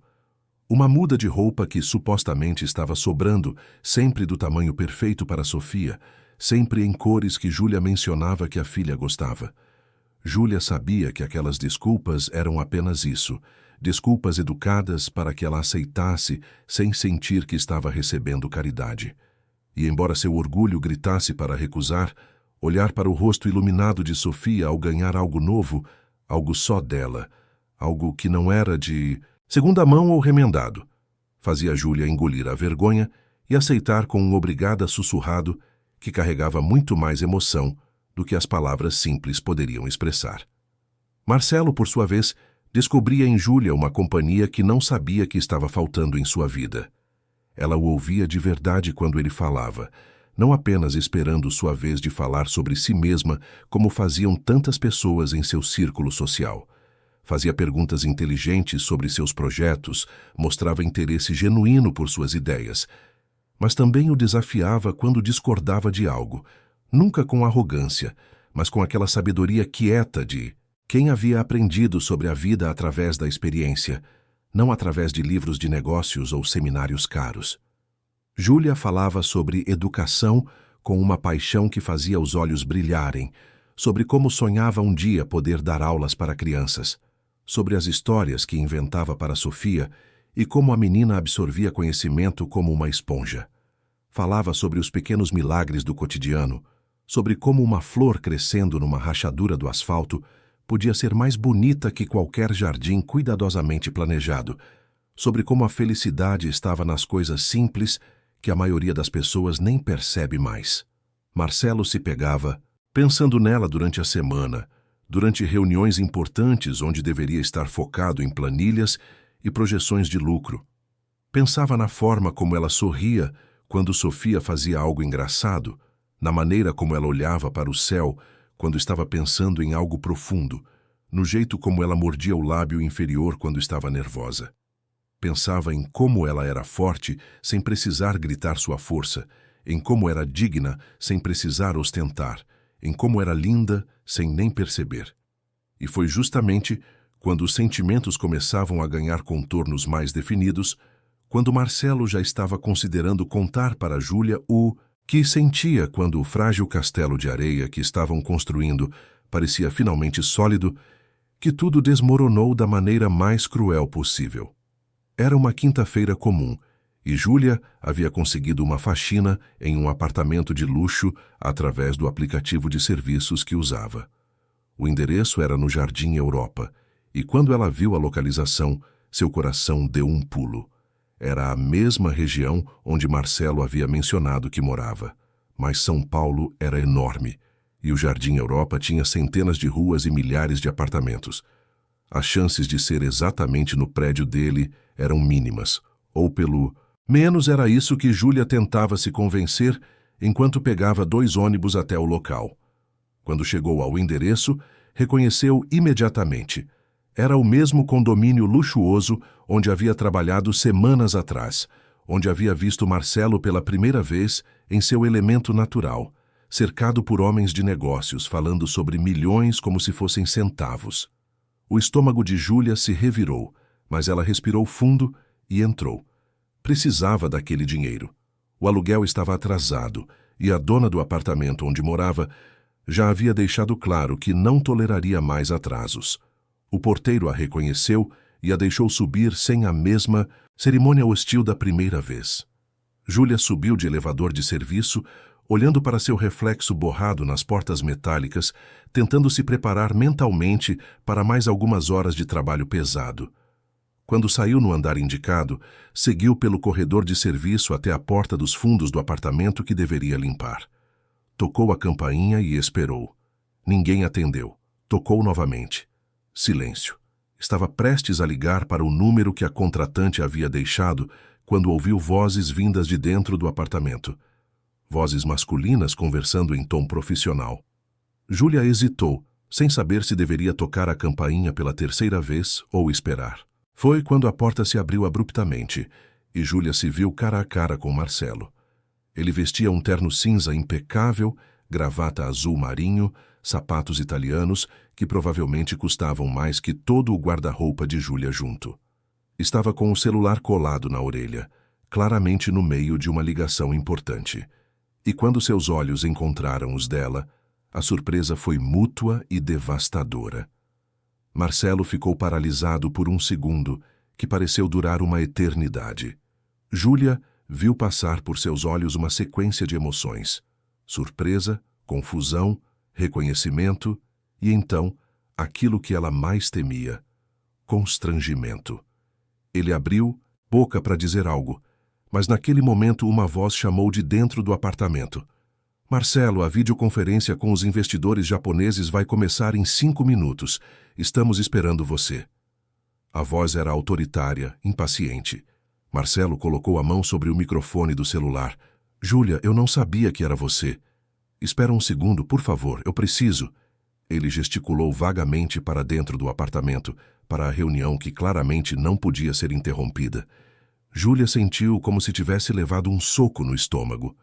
Uma muda de roupa que supostamente estava sobrando, sempre do tamanho perfeito para Sofia, sempre em cores que Júlia mencionava que a filha gostava. Júlia sabia que aquelas desculpas eram apenas isso, desculpas educadas para que ela aceitasse sem sentir que estava recebendo caridade. E embora seu orgulho gritasse para recusar, olhar para o rosto iluminado de Sofia ao ganhar algo novo, algo só dela, algo que não era de segunda mão ou remendado, fazia Júlia engolir a vergonha e aceitar com um obrigada sussurrado que carregava muito mais emoção do que as palavras simples poderiam expressar. Marcelo, por sua vez, descobria em Júlia uma companhia que não sabia que estava faltando em sua vida. Ela o ouvia de verdade quando ele falava, não apenas esperando sua vez de falar sobre si mesma, como faziam tantas pessoas em seu círculo social. Fazia perguntas inteligentes sobre seus projetos, mostrava interesse genuíno por suas ideias, mas também o desafiava quando discordava de algo, nunca com arrogância, mas com aquela sabedoria quieta de quem havia aprendido sobre a vida através da experiência, não através de livros de negócios ou seminários caros. Júlia falava sobre educação com uma paixão que fazia os olhos brilharem, sobre como sonhava um dia poder dar aulas para crianças, sobre as histórias que inventava para Sofia e como a menina absorvia conhecimento como uma esponja. Falava sobre os pequenos milagres do cotidiano, sobre como uma flor crescendo numa rachadura do asfalto podia ser mais bonita que qualquer jardim cuidadosamente planejado, sobre como a felicidade estava nas coisas simples que a maioria das pessoas nem percebe mais. Marcelo se pegava, pensando nela durante a semana, durante reuniões importantes onde deveria estar focado em planilhas e projeções de lucro. Pensava na forma como ela sorria quando Sofia fazia algo engraçado, na maneira como ela olhava para o céu quando estava pensando em algo profundo, no jeito como ela mordia o lábio inferior quando estava nervosa. Pensava em como ela era forte sem precisar gritar sua força, em como era digna sem precisar ostentar, em como era linda sem nem perceber. E foi justamente quando os sentimentos começavam a ganhar contornos mais definidos, quando Marcelo já estava considerando contar para Júlia o que sentia quando o frágil castelo de areia que estavam construindo parecia finalmente sólido, que tudo desmoronou da maneira mais cruel possível. Era uma quinta-feira comum, e Júlia havia conseguido uma faxina em um apartamento de luxo através do aplicativo de serviços que usava. O endereço era no Jardim Europa, e quando ela viu a localização, seu coração deu um pulo. Era a mesma região onde Marcelo havia mencionado que morava, mas São Paulo era enorme, e o Jardim Europa tinha centenas de ruas e milhares de apartamentos. As chances de ser exatamente no prédio dele eram mínimas, ou pelo menos era isso que Júlia tentava se convencer enquanto pegava 2 ônibus até o local. Quando chegou ao endereço, reconheceu imediatamente. Era o mesmo condomínio luxuoso onde havia trabalhado semanas atrás, onde havia visto Marcelo pela primeira vez em seu elemento natural, cercado por homens de negócios falando sobre milhões como se fossem centavos. O estômago de Júlia se revirou, mas ela respirou fundo e entrou. Precisava daquele dinheiro. O aluguel estava atrasado e a dona do apartamento onde morava já havia deixado claro que não toleraria mais atrasos. O porteiro a reconheceu e a deixou subir sem a mesma cerimônia hostil da primeira vez. Júlia subiu de elevador de serviço, olhando para seu reflexo borrado nas portas metálicas, tentando se preparar mentalmente para mais algumas horas de trabalho pesado. Quando saiu no andar indicado, seguiu pelo corredor de serviço até a porta dos fundos do apartamento que deveria limpar. Tocou a campainha e esperou. Ninguém atendeu. Tocou novamente. Silêncio. Estava prestes a ligar para o número que a contratante havia deixado quando ouviu vozes vindas de dentro do apartamento. Vozes masculinas conversando em tom profissional. Júlia hesitou, sem saber se deveria tocar a campainha pela terceira vez ou esperar. Foi quando a porta se abriu abruptamente e Júlia se viu cara a cara com Marcelo. Ele vestia um terno cinza impecável, gravata azul marinho, sapatos italianos que provavelmente custavam mais que todo o guarda-roupa de Júlia junto. Estava com o celular colado na orelha, claramente no meio de uma ligação importante. E quando seus olhos encontraram os dela, a surpresa foi mútua e devastadora. Marcelo ficou paralisado por um segundo, que pareceu durar uma eternidade. Júlia viu passar por seus olhos uma sequência de emoções: surpresa, confusão, reconhecimento e então aquilo que ela mais temia: constrangimento. Ele abriu boca para dizer algo, mas naquele momento uma voz chamou de dentro do apartamento: Marcelo, a videoconferência com os investidores japoneses vai começar em 5 minutos. Estamos esperando você. A voz era autoritária, impaciente. Marcelo colocou a mão sobre o microfone do celular. Júlia, eu não sabia que era você. Espera um segundo, por favor, eu preciso. Ele gesticulou vagamente para dentro do apartamento, para a reunião que claramente não podia ser interrompida. Júlia sentiu como se tivesse levado um soco no estômago.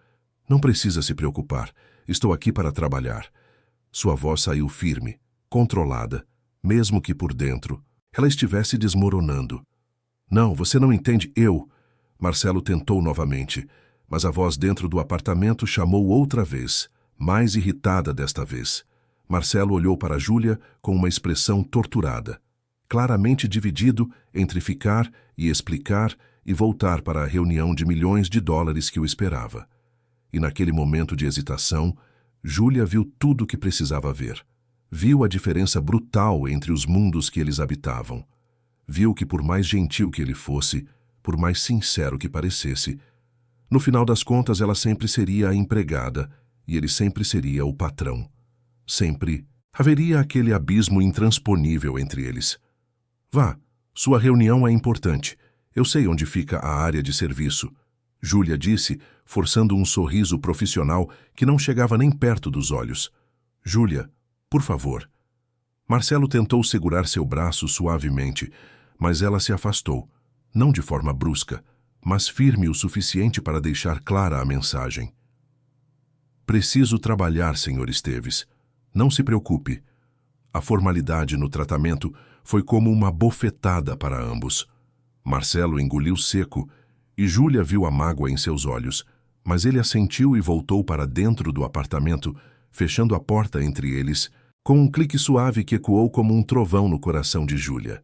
Não precisa se preocupar. Estou aqui para trabalhar. Sua voz saiu firme, controlada, mesmo que por dentro ela estivesse desmoronando. Não, você não entende, Marcelo tentou novamente, mas a voz dentro do apartamento chamou outra vez, mais irritada desta vez. Marcelo olhou para Júlia com uma expressão torturada, claramente dividido entre ficar e explicar e voltar para a reunião de milhões de dólares que o esperava. E naquele momento de hesitação, Júlia viu tudo o que precisava ver. Viu a diferença brutal entre os mundos que eles habitavam. Viu que por mais gentil que ele fosse, por mais sincero que parecesse, no final das contas ela sempre seria a empregada e ele sempre seria o patrão. Sempre haveria aquele abismo intransponível entre eles. Vá, sua reunião é importante. Eu sei onde fica a área de serviço, Júlia disse, forçando um sorriso profissional que não chegava nem perto dos olhos. Júlia, por favor. Marcelo tentou segurar seu braço suavemente, mas ela se afastou, não de forma brusca, mas firme o suficiente para deixar clara a mensagem. Preciso trabalhar, Sr. Esteves. Não se preocupe. A formalidade no tratamento foi como uma bofetada para ambos. Marcelo engoliu seco e Júlia viu a mágoa em seus olhos, mas ele assentiu e voltou para dentro do apartamento, fechando a porta entre eles, com um clique suave que ecoou como um trovão no coração de Júlia.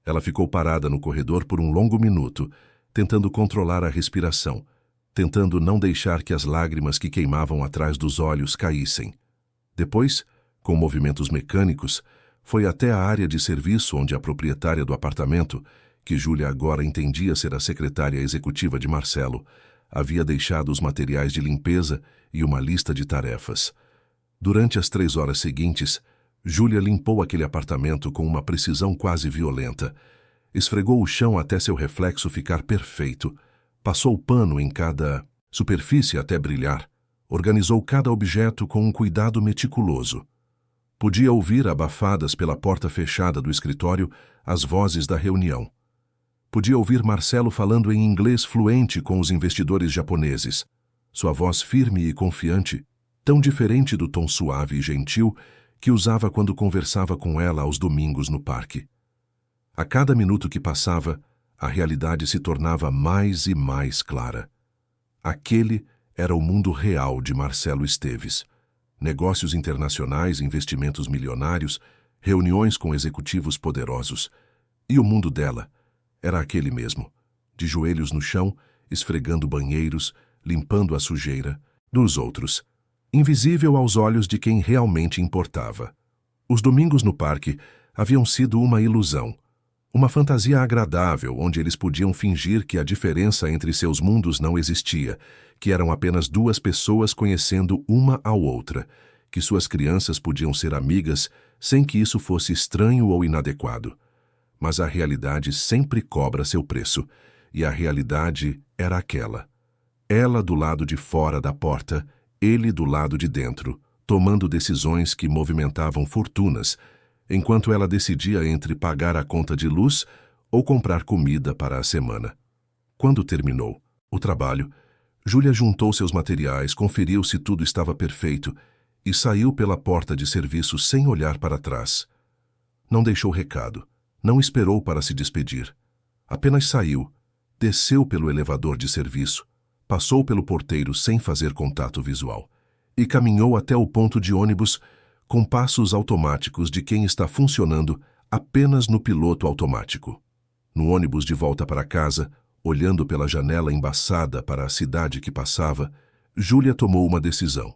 Ela ficou parada no corredor por um longo minuto, tentando controlar a respiração, tentando não deixar que as lágrimas que queimavam atrás dos olhos caíssem. Depois, com movimentos mecânicos, foi até a área de serviço onde a proprietária do apartamento, que Júlia agora entendia ser a secretária executiva de Marcelo, havia deixado os materiais de limpeza e uma lista de tarefas. Durante as 3 horas seguintes, Júlia limpou aquele apartamento com uma precisão quase violenta. Esfregou o chão até seu reflexo ficar perfeito, passou pano em cada superfície até brilhar, organizou cada objeto com um cuidado meticuloso. Podia ouvir abafadas pela porta fechada do escritório as vozes da reunião. Podia ouvir Marcelo falando em inglês fluente com os investidores japoneses. Sua voz firme e confiante, tão diferente do tom suave e gentil que usava quando conversava com ela aos domingos no parque. A cada minuto que passava, a realidade se tornava mais e mais clara. Aquele era o mundo real de Marcelo Esteves. Negócios internacionais, investimentos milionários, reuniões com executivos poderosos. E o mundo dela era aquele mesmo, de joelhos no chão, esfregando banheiros, limpando a sujeira dos outros, invisível aos olhos de quem realmente importava. Os domingos no parque haviam sido uma ilusão, uma fantasia agradável onde eles podiam fingir que a diferença entre seus mundos não existia, que eram apenas 2 pessoas conhecendo uma a outra, que suas crianças podiam ser amigas sem que isso fosse estranho ou inadequado. Mas a realidade sempre cobra seu preço, e a realidade era aquela. Ela do lado de fora da porta, ele do lado de dentro, tomando decisões que movimentavam fortunas, enquanto ela decidia entre pagar a conta de luz ou comprar comida para a semana. Quando terminou o trabalho, Júlia juntou seus materiais, conferiu se tudo estava perfeito e saiu pela porta de serviço sem olhar para trás. Não deixou recado. Não esperou para se despedir. Apenas saiu, desceu pelo elevador de serviço, passou pelo porteiro sem fazer contato visual e caminhou até o ponto de ônibus com passos automáticos de quem está funcionando apenas no piloto automático. No ônibus de volta para casa, olhando pela janela embaçada para a cidade que passava, Júlia tomou uma decisão.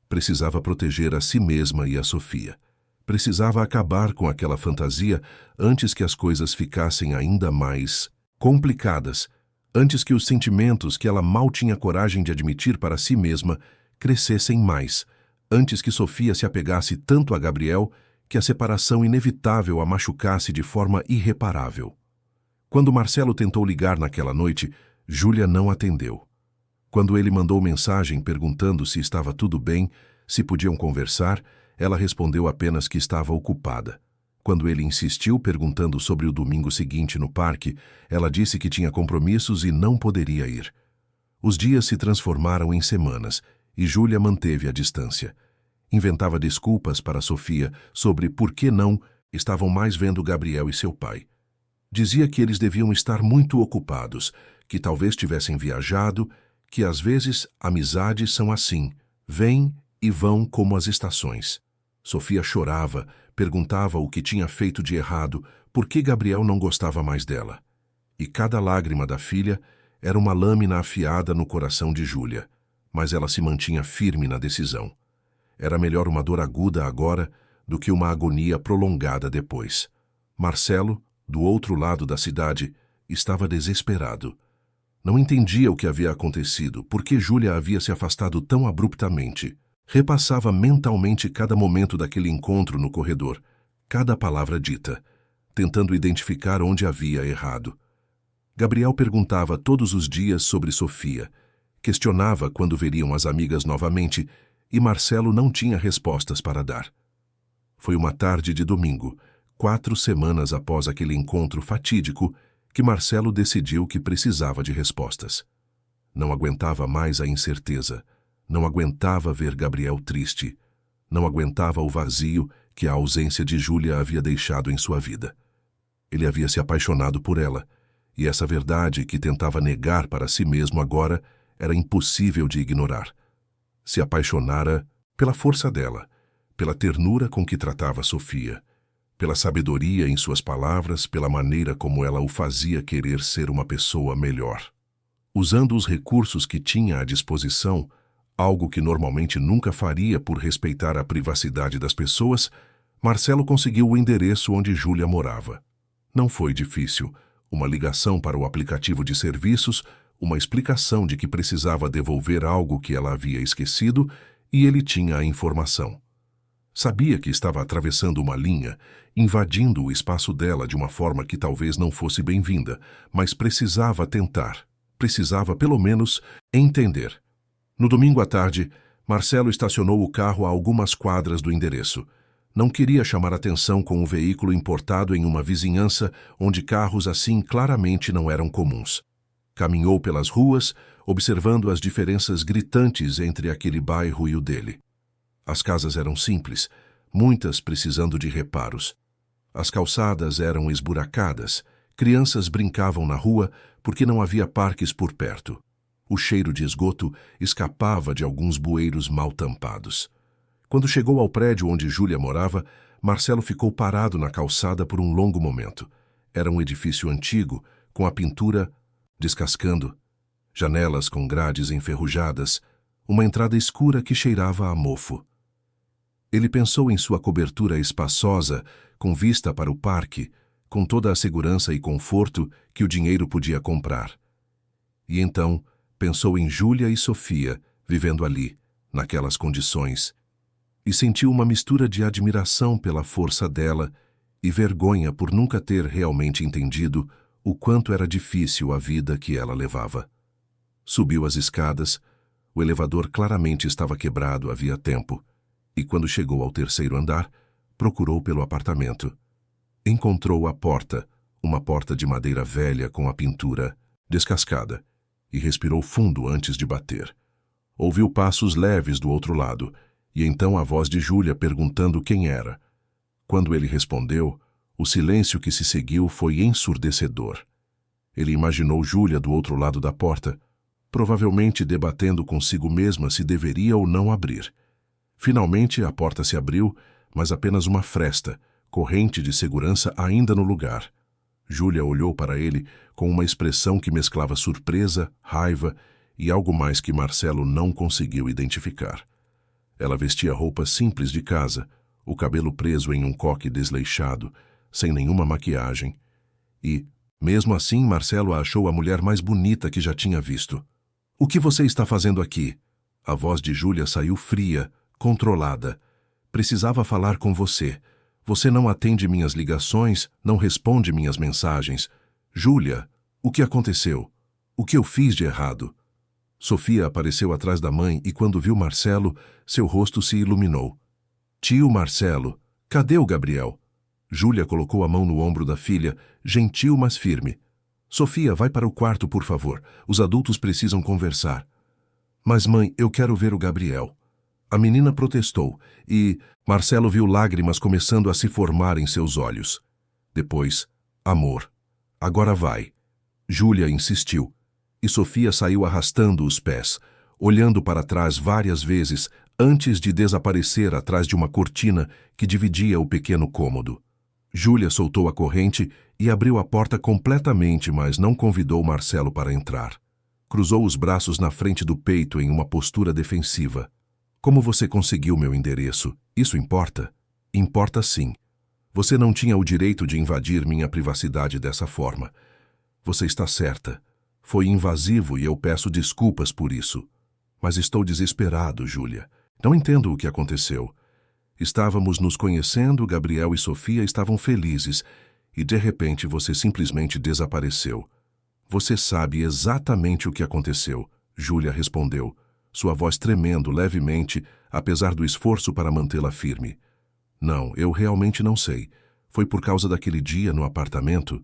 Precisava proteger a si mesma e a Sofia. Precisava acabar com aquela fantasia antes que as coisas ficassem ainda mais complicadas, antes que os sentimentos que ela mal tinha coragem de admitir para si mesma crescessem mais, antes que Sofia se apegasse tanto a Gabriel que a separação inevitável a machucasse de forma irreparável. Quando Marcelo tentou ligar naquela noite, Júlia não atendeu. Quando ele mandou mensagem perguntando se estava tudo bem, se podiam conversar, ela respondeu apenas que estava ocupada. Quando ele insistiu perguntando sobre o domingo seguinte no parque, ela disse que tinha compromissos e não poderia ir. Os dias se transformaram em semanas e Júlia manteve a distância. Inventava desculpas para Sofia sobre por que não estavam mais vendo Gabriel e seu pai. Dizia que eles deviam estar muito ocupados, que talvez tivessem viajado, que às vezes amizades são assim, vêm e vão como as estações. Sofia chorava, perguntava o que tinha feito de errado, por que Gabriel não gostava mais dela. E cada lágrima da filha era uma lâmina afiada no coração de Júlia, mas ela se mantinha firme na decisão. Era melhor uma dor aguda agora do que uma agonia prolongada depois. Marcelo, do outro lado da cidade, estava desesperado. Não entendia o que havia acontecido, por que Júlia havia se afastado tão abruptamente. Repassava mentalmente cada momento daquele encontro no corredor, cada palavra dita, tentando identificar onde havia errado. Gabriel perguntava todos os dias sobre Sofia, questionava quando veriam as amigas novamente e Marcelo não tinha respostas para dar. Foi uma tarde de domingo, 4 semanas após aquele encontro fatídico, que Marcelo decidiu que precisava de respostas. Não aguentava mais a incerteza, não aguentava ver Gabriel triste, não aguentava o vazio que a ausência de Júlia havia deixado em sua vida. Ele havia se apaixonado por ela, e essa verdade que tentava negar para si mesmo agora era impossível de ignorar. Se apaixonara pela força dela, pela ternura com que tratava Sofia, pela sabedoria em suas palavras, pela maneira como ela o fazia querer ser uma pessoa melhor. Usando os recursos que tinha à disposição, algo que normalmente nunca faria por respeitar a privacidade das pessoas, Marcelo conseguiu o endereço onde Júlia morava. Não foi difícil. Uma ligação para o aplicativo de serviços, uma explicação de que precisava devolver algo que ela havia esquecido, e ele tinha a informação. Sabia que estava atravessando uma linha, invadindo o espaço dela de uma forma que talvez não fosse bem-vinda, mas precisava tentar, precisava pelo menos entender. No domingo à tarde, Marcelo estacionou o carro a algumas quadras do endereço. Não queria chamar atenção com um veículo importado em uma vizinhança onde carros assim claramente não eram comuns. Caminhou pelas ruas, observando as diferenças gritantes entre aquele bairro e o dele. As casas eram simples, muitas precisando de reparos. As calçadas eram esburacadas, crianças brincavam na rua porque não havia parques por perto. O cheiro de esgoto escapava de alguns bueiros mal tampados. Quando chegou ao prédio onde Júlia morava, Marcelo ficou parado na calçada por um longo momento. Era um edifício antigo, com a pintura descascando, janelas com grades enferrujadas, uma entrada escura que cheirava a mofo. Ele pensou em sua cobertura espaçosa, com vista para o parque, com toda a segurança e conforto que o dinheiro podia comprar. E então pensou em Júlia e Sofia vivendo ali, naquelas condições, e sentiu uma mistura de admiração pela força dela e vergonha por nunca ter realmente entendido o quanto era difícil a vida que ela levava. Subiu as escadas, o elevador claramente estava quebrado havia tempo, e quando chegou ao 3º andar, procurou pelo apartamento. Encontrou a porta, uma porta de madeira velha com a pintura descascada, e respirou fundo antes de bater. Ouviu passos leves do outro lado, e então a voz de Júlia perguntando quem era. Quando ele respondeu, o silêncio que se seguiu foi ensurdecedor. Ele imaginou Júlia do outro lado da porta, provavelmente debatendo consigo mesma se deveria ou não abrir. Finalmente a porta se abriu, mas apenas uma fresta, corrente de segurança ainda no lugar. Júlia olhou para ele com uma expressão que mesclava surpresa, raiva e algo mais que Marcelo não conseguiu identificar. Ela vestia roupas simples de casa, o cabelo preso em um coque desleixado, sem nenhuma maquiagem. E, mesmo assim, Marcelo a achou a mulher mais bonita que já tinha visto. — O que você está fazendo aqui? A voz de Júlia saiu fria, controlada. — Precisava falar com você. Você não atende minhas ligações, não responde minhas mensagens. Júlia, o que aconteceu? O que eu fiz de errado? Sofia apareceu atrás da mãe e quando viu Marcelo, seu rosto se iluminou. — Tio Marcelo, cadê o Gabriel? Júlia colocou a mão no ombro da filha, gentil mas firme. — Sofia, vai para o quarto, por favor. Os adultos precisam conversar. — Mas mãe, eu quero ver o Gabriel. A menina protestou e Marcelo viu lágrimas começando a se formar em seus olhos. Depois, amor. Agora vai. Júlia insistiu. E Sofia saiu arrastando os pés, olhando para trás várias vezes antes de desaparecer atrás de uma cortina que dividia o pequeno cômodo. Júlia soltou a corrente e abriu a porta completamente, mas não convidou Marcelo para entrar. Cruzou os braços na frente do peito em uma postura defensiva. — Como você conseguiu meu endereço? Isso importa? — Importa sim. Você não tinha o direito de invadir minha privacidade dessa forma. Você está certa. Foi invasivo e eu peço desculpas por isso. Mas estou desesperado, Júlia. Não entendo o que aconteceu. Estávamos nos conhecendo, Gabriel e Sofia estavam felizes, e de repente você simplesmente desapareceu. Você sabe exatamente o que aconteceu, Júlia respondeu, sua voz tremendo levemente, apesar do esforço para mantê-la firme. Não, eu realmente não sei. Foi por causa daquele dia no apartamento?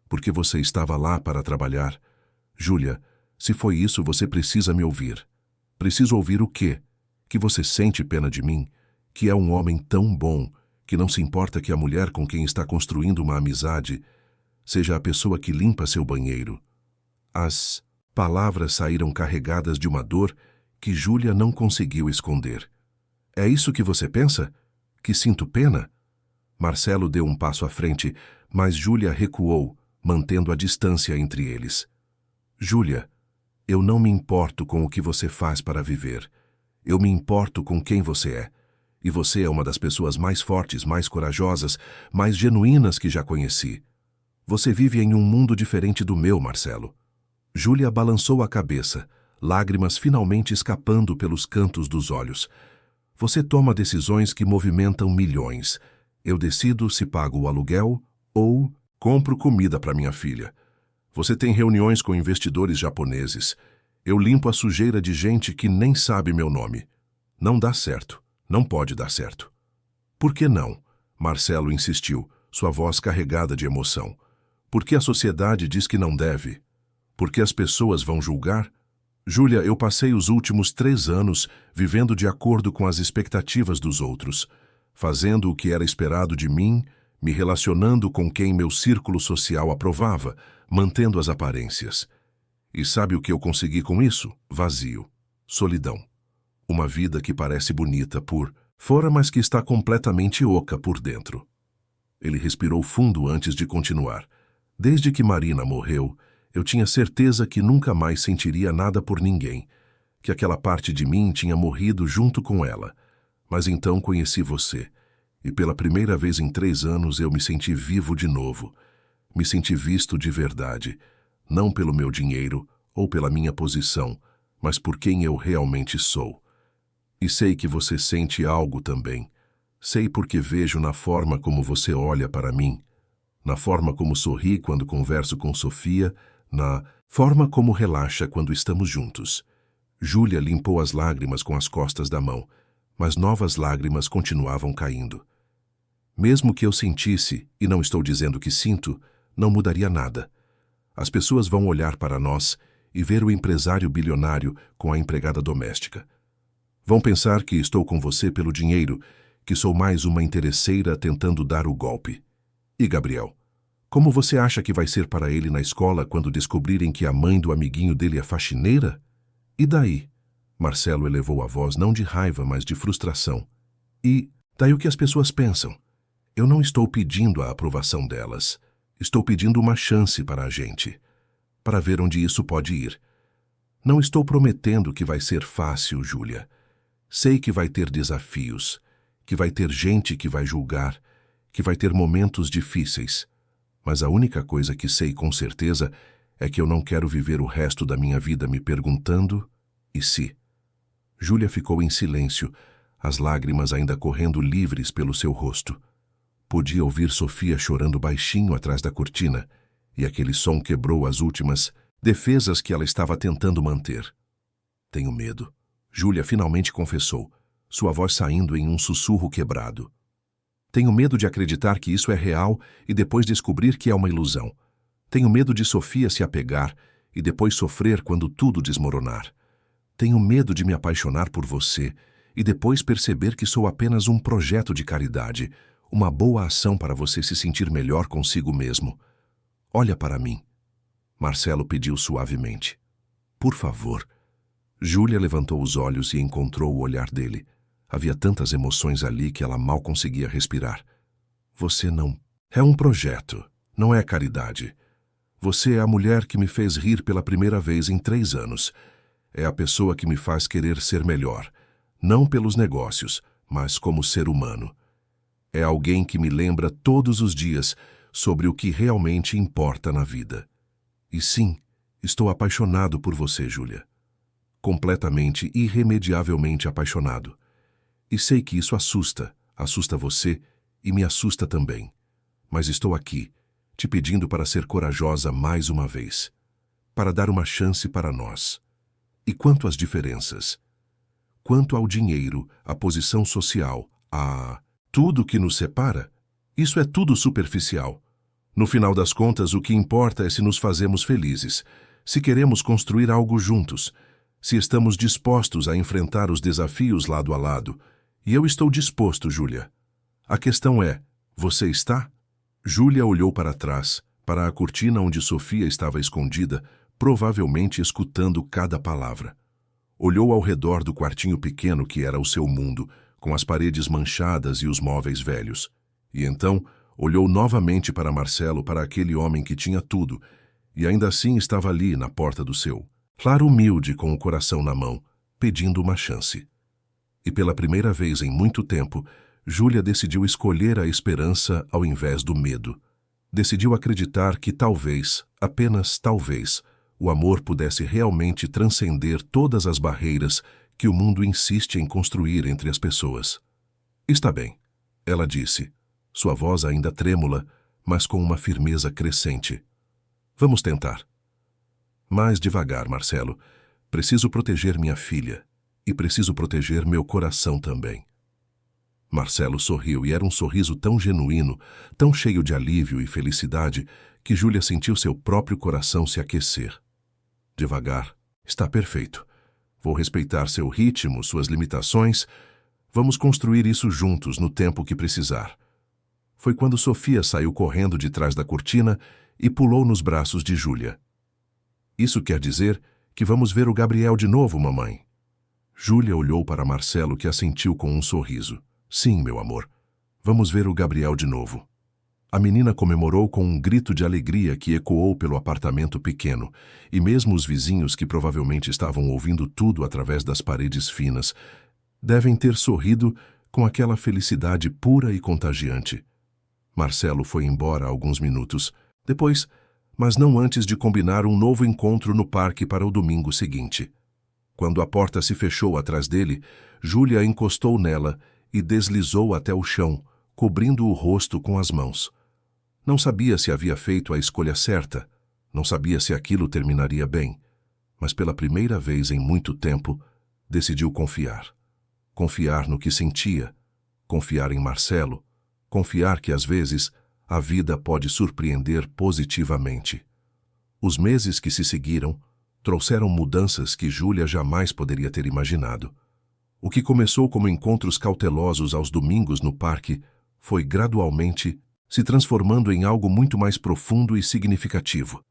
Porque você estava lá para trabalhar? Júlia, se foi isso, você precisa me ouvir. Preciso ouvir o quê? Que você sente pena de mim? Que é um homem tão bom, que não se importa que a mulher com quem está construindo uma amizade seja a pessoa que limpa seu banheiro. As palavras saíram carregadas de uma dor que Júlia não conseguiu esconder. É isso que você pensa? Que sinto pena? Marcelo deu um passo à frente, mas Júlia recuou, mantendo a distância entre eles. Júlia, eu não me importo com o que você faz para viver. Eu me importo com quem você é. E você é uma das pessoas mais fortes, mais corajosas, mais genuínas que já conheci. Você vive em um mundo diferente do meu, Marcelo. Júlia balançou a cabeça, lágrimas finalmente escapando pelos cantos dos olhos. Você toma decisões que movimentam milhões. Eu decido se pago o aluguel ou compro comida para minha filha. Você tem reuniões com investidores japoneses. Eu limpo a sujeira de gente que nem sabe meu nome. Não dá certo. Não pode dar certo. Por que não? Marcelo insistiu, sua voz carregada de emoção. Porque a sociedade diz que não deve? Porque as pessoas vão julgar? Júlia, eu passei os últimos 3 anos vivendo de acordo com as expectativas dos outros, fazendo o que era esperado de mim, me relacionando com quem meu círculo social aprovava, mantendo as aparências. E sabe o que eu consegui com isso? Vazio. Solidão. Uma vida que parece bonita por fora, mas que está completamente oca por dentro. Ele respirou fundo antes de continuar. Desde que Marina morreu, eu tinha certeza que nunca mais sentiria nada por ninguém, que aquela parte de mim tinha morrido junto com ela. Mas então conheci você, e pela primeira vez em 3 anos eu me senti vivo de novo. Me senti visto de verdade, não pelo meu dinheiro ou pela minha posição, mas por quem eu realmente sou. E sei que você sente algo também. Sei porque vejo na forma como você olha para mim, na forma como sorri quando converso com Sofia, na forma como relaxa quando estamos juntos. Júlia limpou as lágrimas com as costas da mão, mas novas lágrimas continuavam caindo. Mesmo que eu sentisse, e não estou dizendo que sinto, não mudaria nada. As pessoas vão olhar para nós e ver o empresário bilionário com a empregada doméstica. Vão pensar que estou com você pelo dinheiro, que sou mais uma interesseira tentando dar o golpe. E Gabriel? Como você acha que vai ser para ele na escola quando descobrirem que a mãe do amiguinho dele é faxineira? E daí? Marcelo elevou a voz não de raiva, mas de frustração. E daí o que as pessoas pensam? Eu não estou pedindo a aprovação delas. Estou pedindo uma chance para a gente, para ver onde isso pode ir. Não estou prometendo que vai ser fácil, Júlia. Sei que vai ter desafios, que vai ter gente que vai julgar, que vai ter momentos difíceis. Mas a única coisa que sei com certeza é que eu não quero viver o resto da minha vida me perguntando, e se? Júlia ficou em silêncio, as lágrimas ainda correndo livres pelo seu rosto. Podia ouvir Sofia chorando baixinho atrás da cortina, e aquele som quebrou as últimas defesas que ela estava tentando manter. Tenho medo. Júlia finalmente confessou, sua voz saindo em um sussurro quebrado. Tenho medo de acreditar que isso é real e depois descobrir que é uma ilusão. Tenho medo de Sofia se apegar e depois sofrer quando tudo desmoronar. Tenho medo de me apaixonar por você e depois perceber que sou apenas um projeto de caridade, uma boa ação para você se sentir melhor consigo mesmo. Olha para mim. Marcelo pediu suavemente. Por favor. Júlia levantou os olhos e encontrou o olhar dele. Havia tantas emoções ali que ela mal conseguia respirar. Você não... É um projeto, não é caridade. Você é a mulher que me fez rir pela primeira vez em 3 anos. É a pessoa que me faz querer ser melhor, não pelos negócios, mas como ser humano. É alguém que me lembra todos os dias sobre o que realmente importa na vida. E sim, estou apaixonado por você, Júlia. Completamente, irremediavelmente apaixonado. E sei que isso assusta você e me assusta também. Mas estou aqui, te pedindo para ser corajosa mais uma vez, para dar uma chance para nós. E quanto às diferenças? Quanto ao dinheiro, à posição social, a tudo que nos separa? Isso é tudo superficial. No final das contas, o que importa é se nos fazemos felizes, se queremos construir algo juntos, se estamos dispostos a enfrentar os desafios lado a lado. E eu estou disposto, Júlia. A questão é, você está? Júlia olhou para trás, para a cortina onde Sofia estava escondida, provavelmente escutando cada palavra. Olhou ao redor do quartinho pequeno que era o seu mundo, com as paredes manchadas e os móveis velhos. E então, olhou novamente para Marcelo, para aquele homem que tinha tudo, e ainda assim estava ali na porta do seu lar humilde, com o coração na mão, pedindo uma chance. E pela primeira vez em muito tempo, Júlia decidiu escolher a esperança ao invés do medo. Decidiu acreditar que talvez, apenas talvez, o amor pudesse realmente transcender todas as barreiras que o mundo insiste em construir entre as pessoas. Está bem, ela disse, sua voz ainda trêmula, mas com uma firmeza crescente. Vamos tentar. Mais devagar, Marcelo. Preciso proteger minha filha. E preciso proteger meu coração também. Marcelo sorriu, e era um sorriso tão genuíno, tão cheio de alívio e felicidade, que Júlia sentiu seu próprio coração se aquecer. Devagar. Está perfeito. Vou respeitar seu ritmo, suas limitações. Vamos construir isso juntos no tempo que precisar. Foi quando Sofia saiu correndo de trás da cortina e pulou nos braços de Júlia. Isso quer dizer que vamos ver o Gabriel de novo, mamãe. Júlia olhou para Marcelo, que assentiu com um sorriso. Sim, meu amor. Vamos ver o Gabriel de novo. A menina comemorou com um grito de alegria que ecoou pelo apartamento pequeno, e mesmo os vizinhos, que provavelmente estavam ouvindo tudo através das paredes finas, devem ter sorrido com aquela felicidade pura e contagiante. Marcelo foi embora há alguns minutos, depois, mas não antes de combinar um novo encontro no parque para o domingo seguinte. Quando a porta se fechou atrás dele, Júlia encostou nela e deslizou até o chão, cobrindo o rosto com as mãos. Não sabia se havia feito a escolha certa, não sabia se aquilo terminaria bem, mas pela primeira vez em muito tempo, decidiu confiar. Confiar no que sentia, confiar em Marcelo, confiar que às vezes a vida pode surpreender positivamente. Os meses que se seguiram trouxeram mudanças que Júlia jamais poderia ter imaginado. O que começou como encontros cautelosos aos domingos no parque foi gradualmente se transformando em algo muito mais profundo e significativo.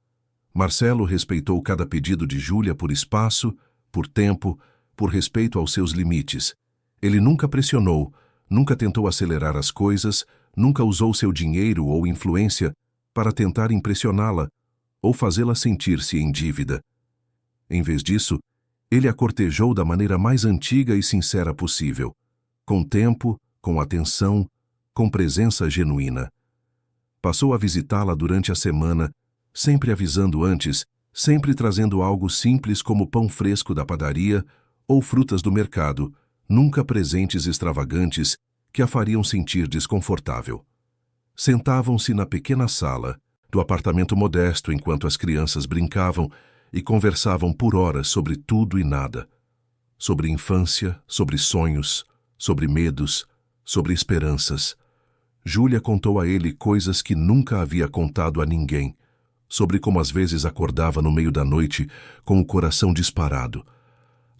Marcelo respeitou cada pedido de Júlia por espaço, por tempo, por respeito aos seus limites. Ele nunca pressionou, nunca tentou acelerar as coisas, nunca usou seu dinheiro ou influência para tentar impressioná-la ou fazê-la sentir-se em dívida. Em vez disso, ele a cortejou da maneira mais antiga e sincera possível, com tempo, com atenção, com presença genuína. Passou a visitá-la durante a semana, sempre avisando antes, sempre trazendo algo simples como pão fresco da padaria ou frutas do mercado, nunca presentes extravagantes que a fariam sentir desconfortável. Sentavam-se na pequena sala do apartamento modesto enquanto as crianças brincavam e conversavam por horas sobre tudo e nada. Sobre infância, sobre sonhos, sobre medos, sobre esperanças. Júlia contou a ele coisas que nunca havia contado a ninguém, sobre como às vezes acordava no meio da noite com o coração disparado,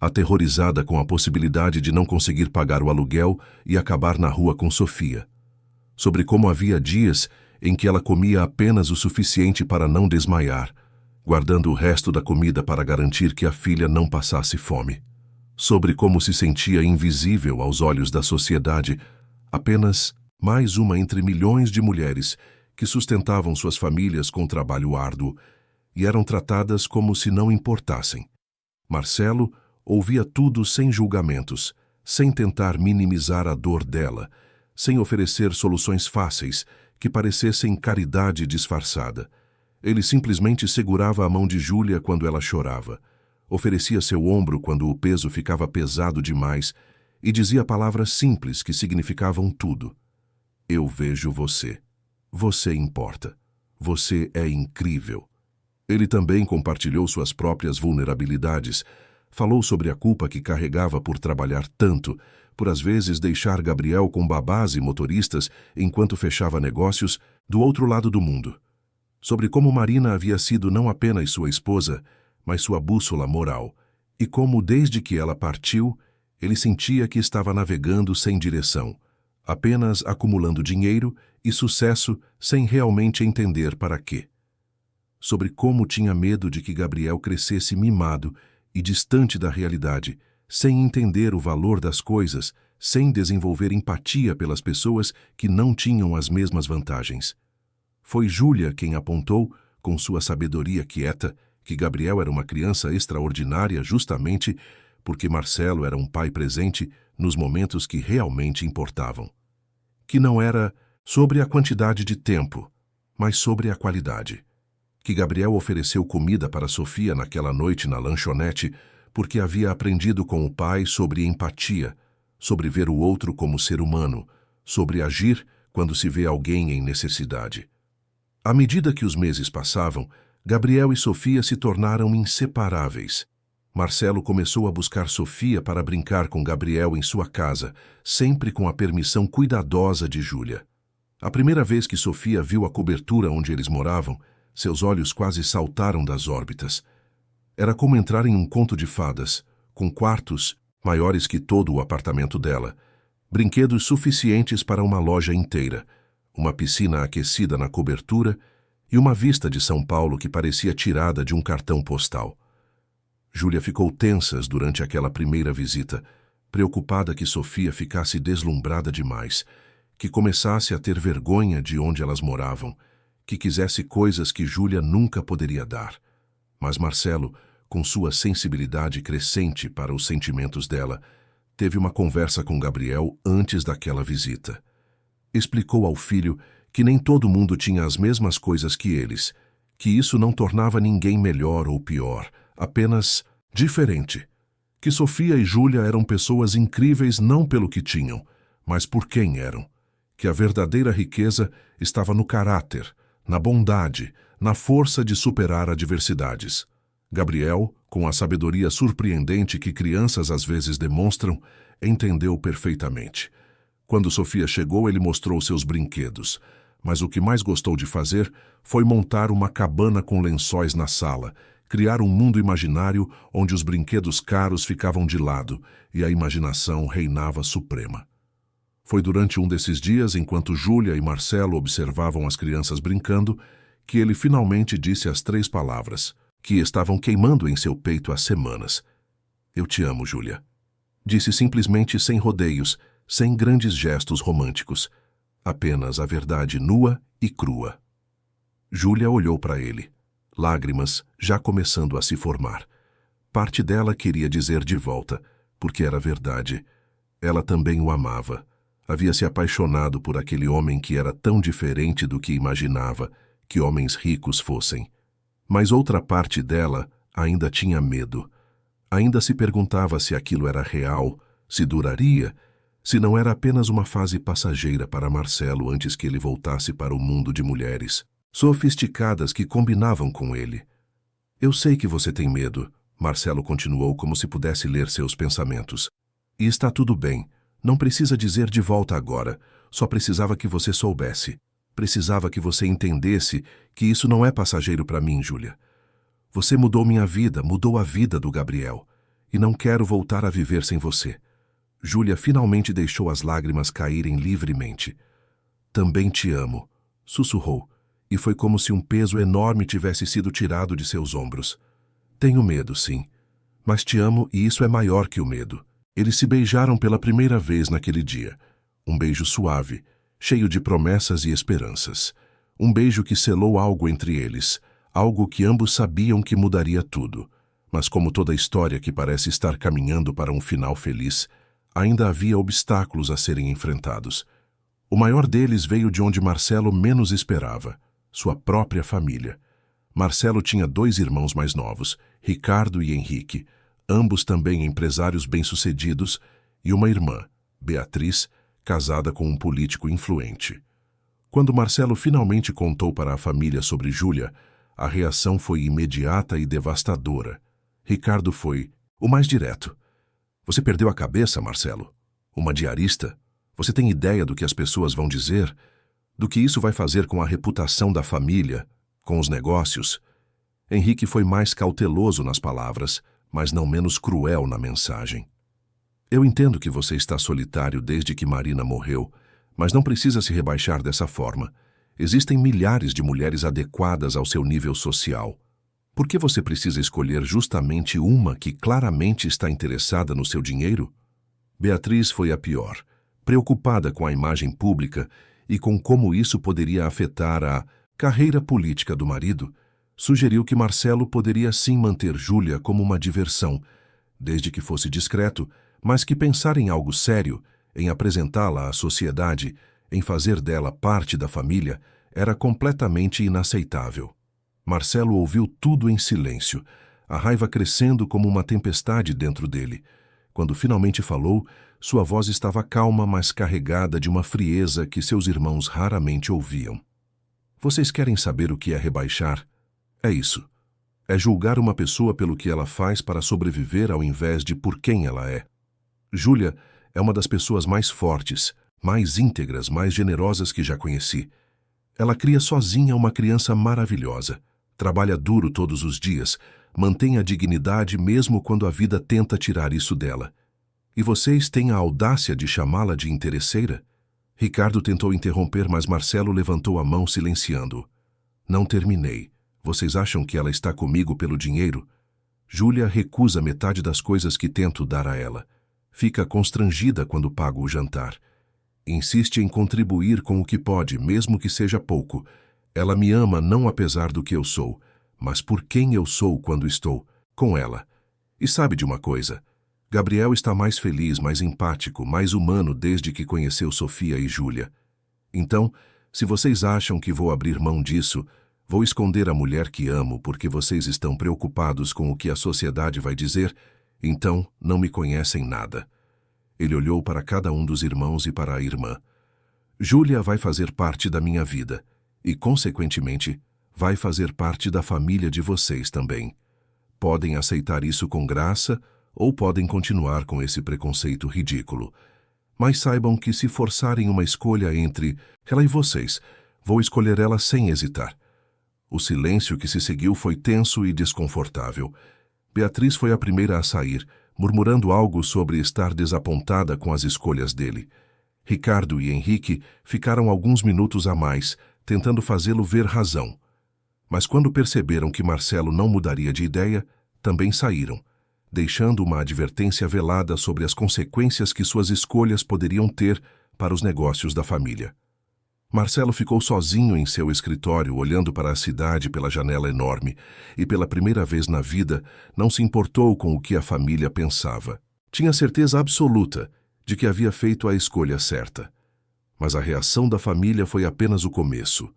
aterrorizada com a possibilidade de não conseguir pagar o aluguel e acabar na rua com Sofia. Sobre como havia dias em que ela comia apenas o suficiente para não desmaiar, guardando o resto da comida para garantir que a filha não passasse fome. Sobre como se sentia invisível aos olhos da sociedade, apenas mais uma entre milhões de mulheres que sustentavam suas famílias com trabalho árduo e eram tratadas como se não importassem. Marcelo ouvia tudo sem julgamentos, sem tentar minimizar a dor dela, sem oferecer soluções fáceis que parecessem caridade disfarçada. Ele simplesmente segurava a mão de Júlia quando ela chorava, oferecia seu ombro quando o peso ficava pesado demais e dizia palavras simples que significavam tudo. Eu vejo você. Você importa. Você é incrível. Ele também compartilhou suas próprias vulnerabilidades. Falou sobre a culpa que carregava por trabalhar tanto, por às vezes deixar Gabriel com babás e motoristas enquanto fechava negócios do outro lado do mundo. Sobre como Marina havia sido não apenas sua esposa, mas sua bússola moral, e como, desde que ela partiu, ele sentia que estava navegando sem direção, apenas acumulando dinheiro e sucesso sem realmente entender para quê. Sobre como tinha medo de que Gabriel crescesse mimado e distante da realidade, sem entender o valor das coisas, sem desenvolver empatia pelas pessoas que não tinham as mesmas vantagens. Foi Júlia quem apontou, com sua sabedoria quieta, que Gabriel era uma criança extraordinária justamente porque Marcelo era um pai presente nos momentos que realmente importavam. Que não era sobre a quantidade de tempo, mas sobre a qualidade. Que Gabriel ofereceu comida para Sofia naquela noite na lanchonete porque havia aprendido com o pai sobre empatia, sobre ver o outro como ser humano, sobre agir quando se vê alguém em necessidade. À medida que os meses passavam, Gabriel e Sofia se tornaram inseparáveis. Marcelo começou a buscar Sofia para brincar com Gabriel em sua casa, sempre com a permissão cuidadosa de Júlia. A primeira vez que Sofia viu a cobertura onde eles moravam, seus olhos quase saltaram das órbitas. Era como entrar em um conto de fadas, com quartos maiores que todo o apartamento dela, brinquedos suficientes para uma loja inteira, uma piscina aquecida na cobertura e uma vista de São Paulo que parecia tirada de um cartão postal. Júlia ficou tensa durante aquela primeira visita, preocupada que Sofia ficasse deslumbrada demais, que começasse a ter vergonha de onde elas moravam, que quisesse coisas que Júlia nunca poderia dar. Mas Marcelo, com sua sensibilidade crescente para os sentimentos dela, teve uma conversa com Gabriel antes daquela visita. Explicou ao filho que nem todo mundo tinha as mesmas coisas que eles, que isso não tornava ninguém melhor ou pior, apenas diferente. Que Sofia e Júlia eram pessoas incríveis não pelo que tinham, mas por quem eram. Que a verdadeira riqueza estava no caráter, na bondade, na força de superar adversidades. Gabriel, com a sabedoria surpreendente que crianças às vezes demonstram, entendeu perfeitamente. Quando Sofia chegou, ele mostrou seus brinquedos, mas o que mais gostou de fazer foi montar uma cabana com lençóis na sala, criar um mundo imaginário onde os brinquedos caros ficavam de lado e a imaginação reinava suprema. Foi durante um desses dias, enquanto Júlia e Marcelo observavam as crianças brincando, que ele finalmente disse as 3 palavras, que estavam queimando em seu peito há semanas. Eu te amo, Júlia. Disse simplesmente sem rodeios, sem grandes gestos românticos, apenas a verdade nua e crua. Júlia olhou para ele, lágrimas já começando a se formar. Parte dela queria dizer de volta, porque era verdade. Ela também o amava. Havia se apaixonado por aquele homem que era tão diferente do que imaginava que homens ricos fossem. Mas outra parte dela ainda tinha medo. Ainda se perguntava se aquilo era real, se duraria, se não era apenas uma fase passageira para Marcelo antes que ele voltasse para o mundo de mulheres, sofisticadas que combinavam com ele. Eu sei que você tem medo, Marcelo continuou como se pudesse ler seus pensamentos. E está tudo bem, não precisa dizer de volta agora, só precisava que você soubesse. Precisava que você entendesse que isso não é passageiro para mim, Júlia. Você mudou minha vida, mudou a vida do Gabriel. E não quero voltar a viver sem você. Júlia finalmente deixou as lágrimas caírem livremente. Também te amo, sussurrou, e foi como se um peso enorme tivesse sido tirado de seus ombros. Tenho medo, sim, mas te amo e isso é maior que o medo. Eles se beijaram pela primeira vez naquele dia. Um beijo suave, cheio de promessas e esperanças. Um beijo que selou algo entre eles, algo que ambos sabiam que mudaria tudo. Mas como toda história que parece estar caminhando para um final feliz, ainda havia obstáculos a serem enfrentados. O maior deles veio de onde Marcelo menos esperava, sua própria família. Marcelo tinha 2 irmãos mais novos, Ricardo e Henrique, ambos também empresários bem-sucedidos, e uma irmã, Beatriz, casada com um político influente. Quando Marcelo finalmente contou para a família sobre Júlia, a reação foi imediata e devastadora. Ricardo foi o mais direto. Você perdeu a cabeça, Marcelo? Uma diarista? Você tem ideia do que as pessoas vão dizer? Do que isso vai fazer com a reputação da família, com os negócios? Henrique foi mais cauteloso nas palavras, mas não menos cruel na mensagem. Eu entendo que você está solitário desde que Marina morreu, mas não precisa se rebaixar dessa forma. Existem milhares de mulheres adequadas ao seu nível social. Por que você precisa escolher justamente uma que claramente está interessada no seu dinheiro? Beatriz foi a pior, preocupada com a imagem pública e com como isso poderia afetar a carreira política do marido. Sugeriu que Marcelo poderia sim manter Júlia como uma diversão, desde que fosse discreto, mas que pensar em algo sério, em apresentá-la à sociedade, em fazer dela parte da família, era completamente inaceitável. Marcelo ouviu tudo em silêncio, a raiva crescendo como uma tempestade dentro dele. Quando finalmente falou, sua voz estava calma, mas carregada de uma frieza que seus irmãos raramente ouviam. Vocês querem saber o que é rebaixar? É isso. É julgar uma pessoa pelo que ela faz para sobreviver ao invés de por quem ela é. Júlia é uma das pessoas mais fortes, mais íntegras, mais generosas que já conheci. Ela cria sozinha uma criança maravilhosa. Trabalha duro todos os dias, mantém a dignidade mesmo quando a vida tenta tirar isso dela. E vocês têm a audácia de chamá-la de interesseira? Ricardo tentou interromper, mas Marcelo levantou a mão silenciando-o. Não terminei. Vocês acham que ela está comigo pelo dinheiro? Júlia recusa metade das coisas que tento dar a ela. Fica constrangida quando pago o jantar. Insiste em contribuir com o que pode, mesmo que seja pouco. Ela me ama não apesar do que eu sou, mas por quem eu sou quando estou com ela. E sabe de uma coisa? Gabriel está mais feliz, mais empático, mais humano desde que conheceu Sofia e Júlia. Então, se vocês acham que vou abrir mão disso, vou esconder a mulher que amo porque vocês estão preocupados com o que a sociedade vai dizer, então não me conhecem nada. Ele olhou para cada um dos irmãos e para a irmã. Júlia vai fazer parte da minha vida e, consequentemente, vai fazer parte da família de vocês também. Podem aceitar isso com graça ou podem continuar com esse preconceito ridículo. Mas saibam que se forçarem uma escolha entre ela e vocês, vou escolher ela sem hesitar. O silêncio que se seguiu foi tenso e desconfortável. Beatriz foi a primeira a sair, murmurando algo sobre estar desapontada com as escolhas dele. Ricardo e Henrique ficaram alguns minutos a mais, tentando fazê-lo ver razão. Mas quando perceberam que Marcelo não mudaria de ideia, também saíram, deixando uma advertência velada sobre as consequências que suas escolhas poderiam ter para os negócios da família. Marcelo ficou sozinho em seu escritório, olhando para a cidade pela janela enorme, e pela primeira vez na vida não se importou com o que a família pensava. Tinha certeza absoluta de que havia feito a escolha certa. Mas a reação da família foi apenas o começo.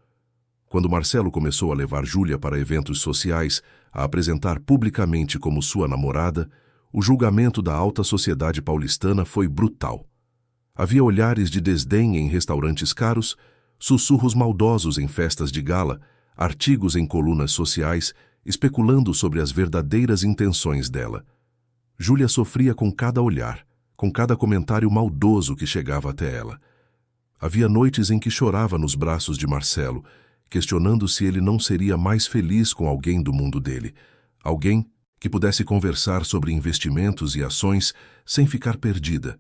Quando Marcelo começou a levar Júlia para eventos sociais, a apresentar publicamente como sua namorada, o julgamento da alta sociedade paulistana foi brutal. Havia olhares de desdém em restaurantes caros, sussurros maldosos em festas de gala, artigos em colunas sociais, especulando sobre as verdadeiras intenções dela. Júlia sofria com cada olhar, com cada comentário maldoso que chegava até ela. Havia noites em que chorava nos braços de Marcelo, questionando se ele não seria mais feliz com alguém do mundo dele, alguém que pudesse conversar sobre investimentos e ações sem ficar perdida,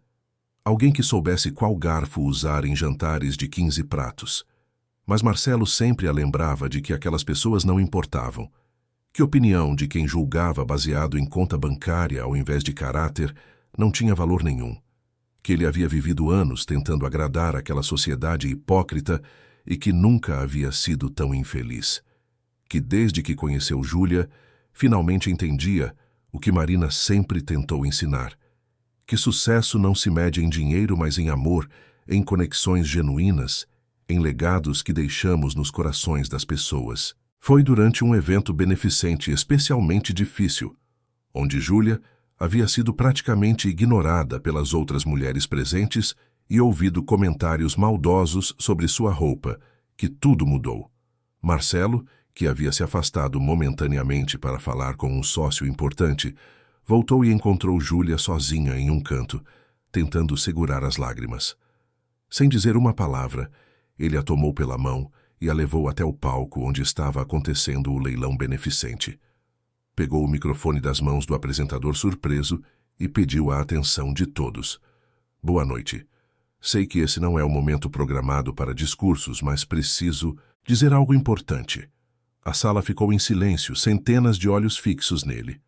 alguém que soubesse qual garfo usar em jantares de 15 pratos. Mas Marcelo sempre a lembrava de que aquelas pessoas não importavam, que a opinião de quem julgava baseado em conta bancária ao invés de caráter não tinha valor nenhum, que ele havia vivido anos tentando agradar aquela sociedade hipócrita e que nunca havia sido tão infeliz, que desde que conheceu Júlia, finalmente entendia o que Marina sempre tentou ensinar, que sucesso não se mede em dinheiro, mas em amor, em conexões genuínas, em legados que deixamos nos corações das pessoas. Foi durante um evento beneficente especialmente difícil, onde Júlia havia sido praticamente ignorada pelas outras mulheres presentes e ouvido comentários maldosos sobre sua roupa, que tudo mudou. Marcelo, que havia se afastado momentaneamente para falar com um sócio importante, voltou e encontrou Júlia sozinha em um canto, tentando segurar as lágrimas. Sem dizer uma palavra, ele a tomou pela mão e a levou até o palco onde estava acontecendo o leilão beneficente. Pegou o microfone das mãos do apresentador surpreso e pediu a atenção de todos. Boa noite. Sei que esse não é o momento programado para discursos, mas preciso dizer algo importante. A sala ficou em silêncio, centenas de olhos fixos nele.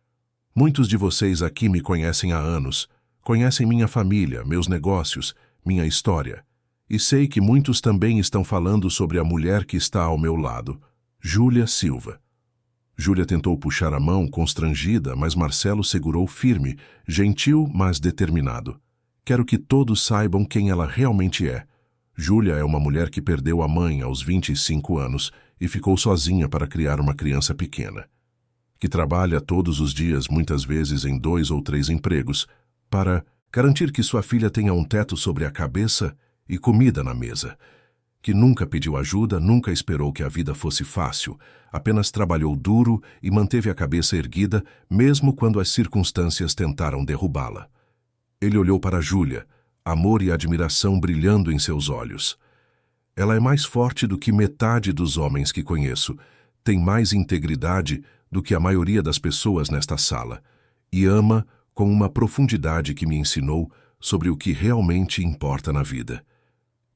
Muitos de vocês aqui me conhecem há anos, conhecem minha família, meus negócios, minha história. E sei que muitos também estão falando sobre a mulher que está ao meu lado, Júlia Silva. Júlia tentou puxar a mão, constrangida, mas Marcelo segurou firme, gentil, mas determinado. Quero que todos saibam quem ela realmente é. Júlia é uma mulher que perdeu a mãe aos 25 anos e ficou sozinha para criar uma criança pequena. Que trabalha todos os dias, muitas vezes em 2 ou 3 empregos, para garantir que sua filha tenha um teto sobre a cabeça e comida na mesa. Que nunca pediu ajuda, nunca esperou que a vida fosse fácil, apenas trabalhou duro e manteve a cabeça erguida, mesmo quando as circunstâncias tentaram derrubá-la. Ele olhou para Júlia, amor e admiração brilhando em seus olhos. Ela é mais forte do que metade dos homens que conheço, tem mais integridade do que a maioria das pessoas nesta sala, e ama com uma profundidade que me ensinou sobre o que realmente importa na vida.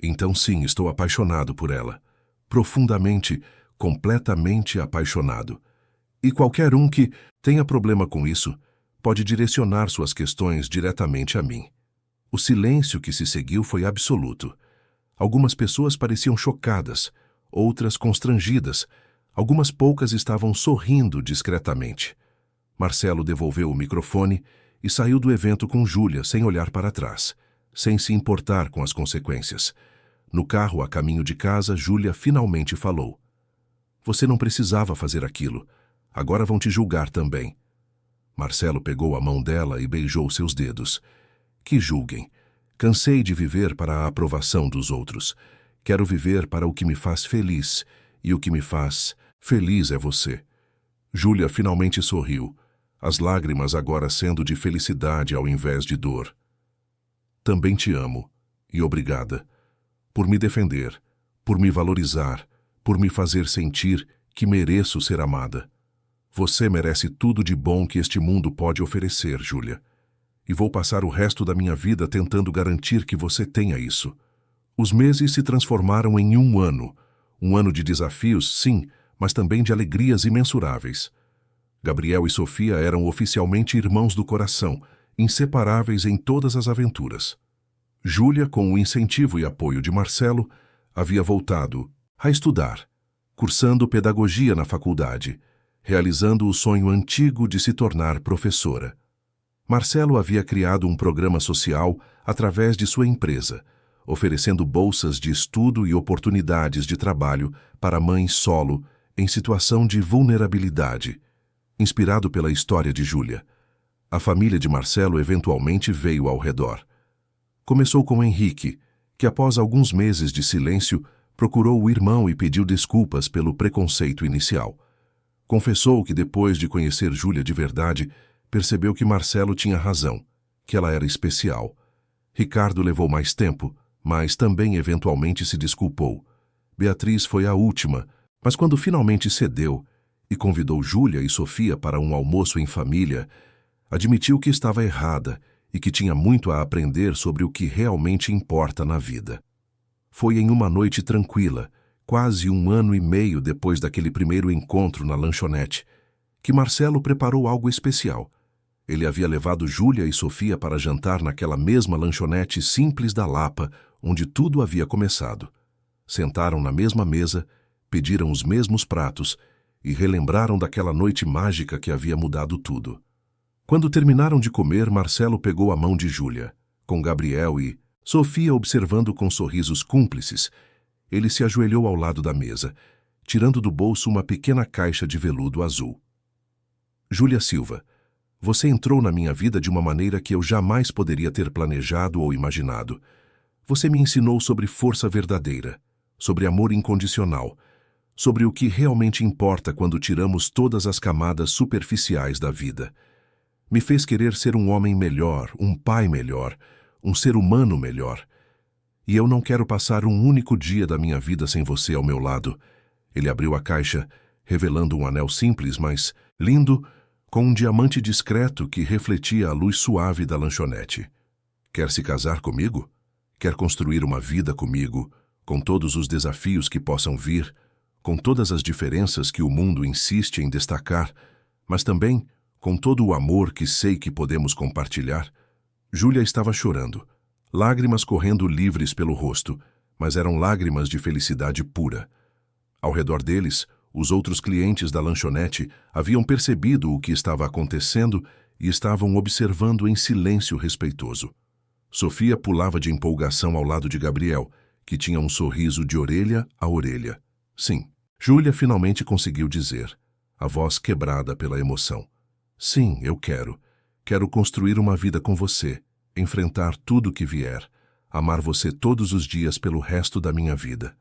Então sim, estou apaixonado por ela. Profundamente, completamente apaixonado. E qualquer um que tenha problema com isso pode direcionar suas questões diretamente a mim. O silêncio que se seguiu foi absoluto. Algumas pessoas pareciam chocadas, outras constrangidas. Algumas poucas estavam sorrindo discretamente. Marcelo devolveu o microfone e saiu do evento com Júlia sem olhar para trás, sem se importar com as consequências. No carro a caminho de casa, Júlia finalmente falou. Você não precisava fazer aquilo. Agora vão te julgar também. Marcelo pegou a mão dela e beijou seus dedos. Que julguem. Cansei de viver para a aprovação dos outros. Quero viver para o que me faz feliz, e o que me faz feliz é você. Júlia finalmente sorriu, as lágrimas agora sendo de felicidade ao invés de dor. Também te amo, e obrigada. Por me defender, por me valorizar, por me fazer sentir que mereço ser amada. Você merece tudo de bom que este mundo pode oferecer, Júlia. E vou passar o resto da minha vida tentando garantir que você tenha isso. Os meses se transformaram em um ano de desafios, sim, mas também de alegrias imensuráveis. Gabriel e Sofia eram oficialmente irmãos do coração, inseparáveis em todas as aventuras. Júlia, com o incentivo e apoio de Marcelo, havia voltado a estudar, cursando pedagogia na faculdade, realizando o sonho antigo de se tornar professora. Marcelo havia criado um programa social através de sua empresa, oferecendo bolsas de estudo e oportunidades de trabalho para mães solo em situação de vulnerabilidade. Inspirado pela história de Júlia, a família de Marcelo eventualmente veio ao redor. Começou com Henrique, que após alguns meses de silêncio, procurou o irmão e pediu desculpas pelo preconceito inicial. Confessou que depois de conhecer Júlia de verdade, percebeu que Marcelo tinha razão, que ela era especial. Ricardo levou mais tempo, mas também eventualmente se desculpou. Beatriz foi a última, mas quando finalmente cedeu e convidou Júlia e Sofia para um almoço em família, admitiu que estava errada e que tinha muito a aprender sobre o que realmente importa na vida. Foi em uma noite tranquila, quase 1 ano e meio depois daquele primeiro encontro na lanchonete, que Marcelo preparou algo especial. Ele havia levado Júlia e Sofia para jantar naquela mesma lanchonete simples da Lapa, onde tudo havia começado. Sentaram na mesma mesa, pediram os mesmos pratos e relembraram daquela noite mágica que havia mudado tudo. Quando terminaram de comer, Marcelo pegou a mão de Júlia, com Gabriel e Sofia observando com sorrisos cúmplices. Ele se ajoelhou ao lado da mesa, tirando do bolso uma pequena caixa de veludo azul. Júlia Silva, Você entrou na minha vida de uma maneira que eu jamais poderia ter planejado ou imaginado. Você me ensinou sobre força verdadeira, sobre amor incondicional, sobre o que realmente importa quando tiramos todas as camadas superficiais da vida. Me fez querer ser um homem melhor, um pai melhor, um ser humano melhor. E eu não quero passar um único dia da minha vida sem você ao meu lado. Ele abriu a caixa, revelando um anel simples, mas lindo, com um diamante discreto que refletia a luz suave da lanchonete. Quer se casar comigo? Quer construir uma vida comigo, com todos os desafios que possam vir, com todas as diferenças que o mundo insiste em destacar, mas também com todo o amor que sei que podemos compartilhar? Júlia estava chorando, lágrimas correndo livres pelo rosto, mas eram lágrimas de felicidade pura. Ao redor deles, os outros clientes da lanchonete haviam percebido o que estava acontecendo e estavam observando em silêncio respeitoso. Sofia pulava de empolgação ao lado de Gabriel, que tinha um sorriso de orelha a orelha. Sim, Júlia finalmente conseguiu dizer, a voz quebrada pela emoção. Sim, eu quero. Quero construir uma vida com você, enfrentar tudo o que vier, amar você todos os dias pelo resto da minha vida.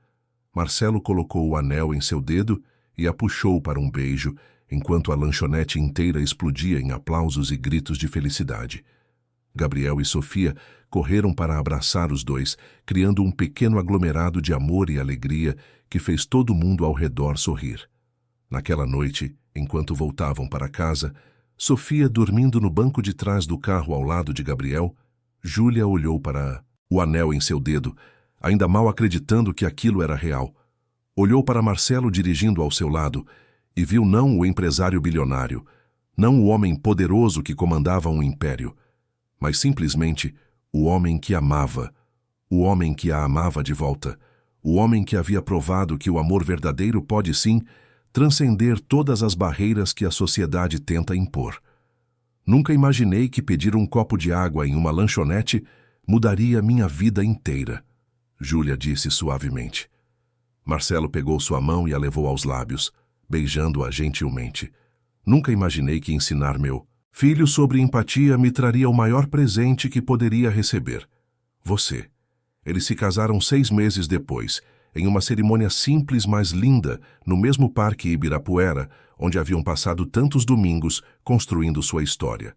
Marcelo colocou o anel em seu dedo e a puxou para um beijo, enquanto a lanchonete inteira explodia em aplausos e gritos de felicidade. Gabriel e Sofia correram para abraçar os dois, criando um pequeno aglomerado de amor e alegria que fez todo mundo ao redor sorrir. Naquela noite, enquanto voltavam para casa, Sofia dormindo no banco de trás do carro ao lado de Gabriel, Júlia olhou para o anel em seu dedo, ainda mal acreditando que aquilo era real. Olhou para Marcelo dirigindo ao seu lado e viu não o empresário bilionário, não o homem poderoso que comandava um império, mas simplesmente o homem que amava, o homem que a amava de volta, o homem que havia provado que o amor verdadeiro pode sim transcender todas as barreiras que a sociedade tenta impor. Nunca imaginei que pedir um copo de água em uma lanchonete mudaria minha vida inteira, Júlia disse suavemente. Marcelo pegou sua mão e a levou aos lábios, beijando-a gentilmente. Nunca imaginei que ensinar meu filho sobre empatia me traria o maior presente que poderia receber. Você. Eles se casaram 6 meses depois, em uma cerimônia simples, mas linda, no mesmo parque Ibirapuera, onde haviam passado tantos domingos construindo sua história.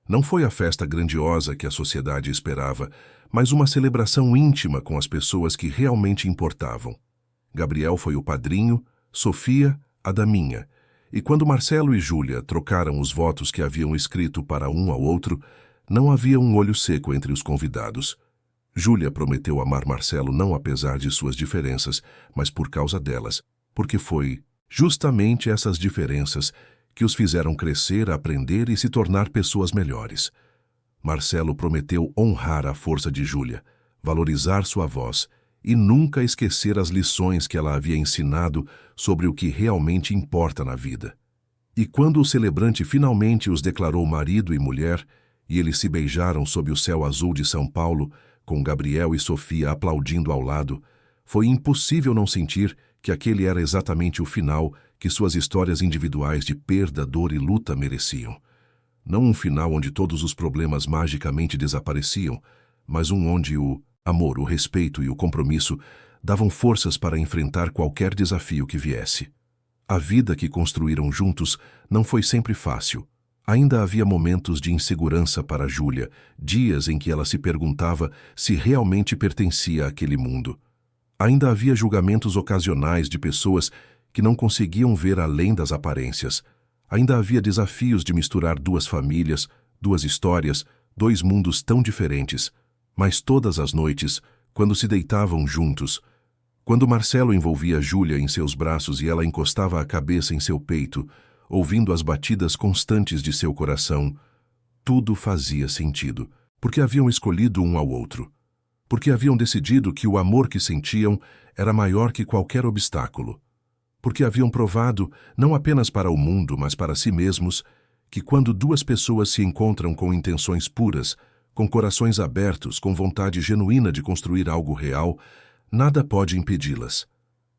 Não foi a festa grandiosa que a sociedade esperava, mas uma celebração íntima com as pessoas que realmente importavam. Gabriel foi o padrinho, Sofia, a daminha, e quando Marcelo e Júlia trocaram os votos que haviam escrito para um ao outro, não havia um olho seco entre os convidados. Júlia prometeu amar Marcelo não apesar de suas diferenças, mas por causa delas, porque foi justamente essas diferenças que os fizeram crescer, aprender e se tornar pessoas melhores. Marcelo prometeu honrar a força de Júlia, valorizar sua voz e nunca esquecer as lições que ela havia ensinado sobre o que realmente importa na vida. E quando o celebrante finalmente os declarou marido e mulher, e eles se beijaram sob o céu azul de São Paulo, com Gabriel e Sofia aplaudindo ao lado, foi impossível não sentir que aquele era exatamente o final que suas histórias individuais de perda, dor e luta mereciam. Não um final onde todos os problemas magicamente desapareciam, mas um onde o amor, o respeito e o compromisso davam forças para enfrentar qualquer desafio que viesse. A vida que construíram juntos não foi sempre fácil. Ainda havia momentos de insegurança para Júlia, dias em que ela se perguntava se realmente pertencia àquele mundo. Ainda havia julgamentos ocasionais de pessoas que não conseguiam ver além das aparências. Ainda havia desafios de misturar 2 famílias, 2 histórias, 2 mundos tão diferentes. Mas todas as noites, quando se deitavam juntos, quando Marcelo envolvia Júlia em seus braços e ela encostava a cabeça em seu peito, ouvindo as batidas constantes de seu coração, tudo fazia sentido, porque haviam escolhido um ao outro, porque haviam decidido que o amor que sentiam era maior que qualquer obstáculo, porque haviam provado, não apenas para o mundo, mas para si mesmos, que quando 2 pessoas se encontram com intenções puras, com corações abertos, com vontade genuína de construir algo real, nada pode impedi-las.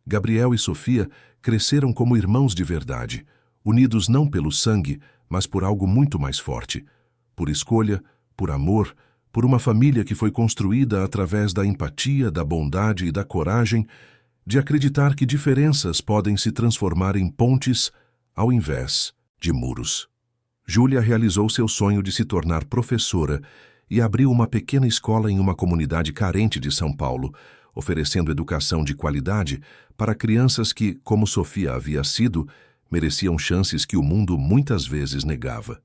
Gabriel e Sofia cresceram como irmãos de verdade, unidos não pelo sangue, mas por algo muito mais forte, por escolha, por amor, por uma família que foi construída através da empatia, da bondade e da coragem de acreditar que diferenças podem se transformar em pontes ao invés de muros. Júlia realizou seu sonho de se tornar professora e abriu uma pequena escola em uma comunidade carente de São Paulo, oferecendo educação de qualidade para crianças que, como Sofia havia sido, mereciam chances que o mundo muitas vezes negava.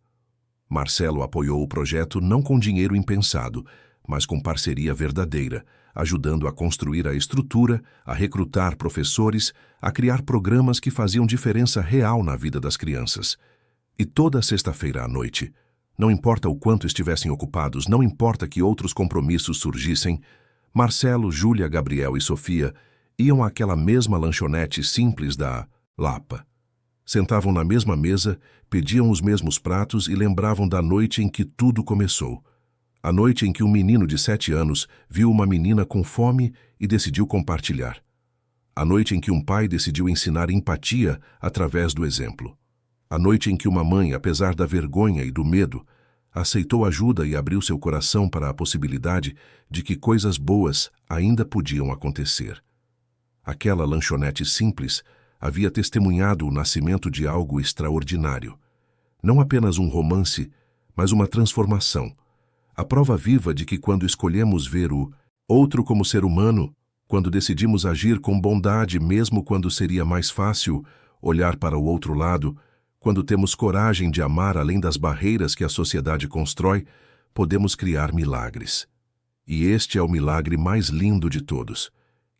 Marcelo apoiou o projeto não com dinheiro impensado, mas com parceria verdadeira, ajudando a construir a estrutura, a recrutar professores, a criar programas que faziam diferença real na vida das crianças. E toda sexta-feira à noite, não importa o quanto estivessem ocupados, não importa que outros compromissos surgissem, Marcelo, Júlia, Gabriel e Sofia iam àquela mesma lanchonete simples da Lapa. Sentavam na mesma mesa, pediam os mesmos pratos e lembravam da noite em que tudo começou. A noite em que um menino de 7 anos viu uma menina com fome e decidiu compartilhar. A noite em que um pai decidiu ensinar empatia através do exemplo. A noite em que uma mãe, apesar da vergonha e do medo, aceitou ajuda e abriu seu coração para a possibilidade de que coisas boas ainda podiam acontecer. Aquela lanchonete simples havia testemunhado o nascimento de algo extraordinário. Não apenas um romance, mas uma transformação. A prova viva de que quando escolhemos ver o outro como ser humano, quando decidimos agir com bondade mesmo quando seria mais fácil olhar para o outro lado, quando temos coragem de amar além das barreiras que a sociedade constrói, podemos criar milagres. E este é o milagre mais lindo de todos,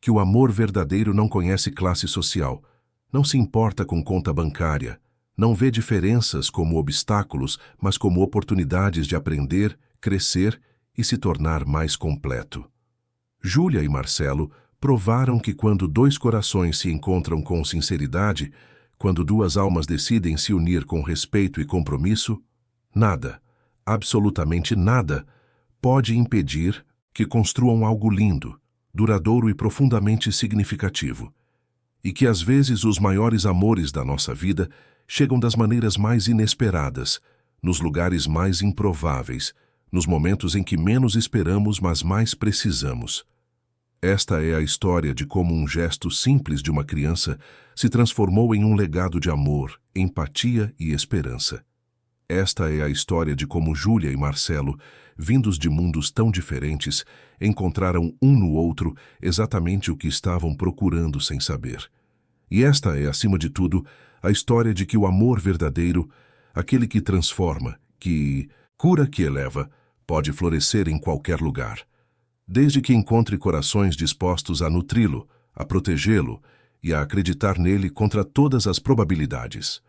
que o amor verdadeiro não conhece classe social, não se importa com conta bancária, não vê diferenças como obstáculos, mas como oportunidades de aprender, crescer e se tornar mais completo. Júlia e Marcelo provaram que quando dois corações se encontram com sinceridade, quando duas almas decidem se unir com respeito e compromisso, nada, absolutamente nada, pode impedir que construam algo lindo, duradouro e profundamente significativo. E que às vezes os maiores amores da nossa vida chegam das maneiras mais inesperadas, nos lugares mais improváveis, nos momentos em que menos esperamos, mas mais precisamos. Esta é a história de como um gesto simples de uma criança se transformou em um legado de amor, empatia e esperança. Esta é a história de como Júlia e Marcelo, vindos de mundos tão diferentes, encontraram um no outro exatamente o que estavam procurando sem saber. E esta é, acima de tudo, a história de que o amor verdadeiro, aquele que transforma, que cura, que eleva, pode florescer em qualquer lugar, desde que encontre corações dispostos a nutri-lo, a protegê-lo e a acreditar nele contra todas as probabilidades.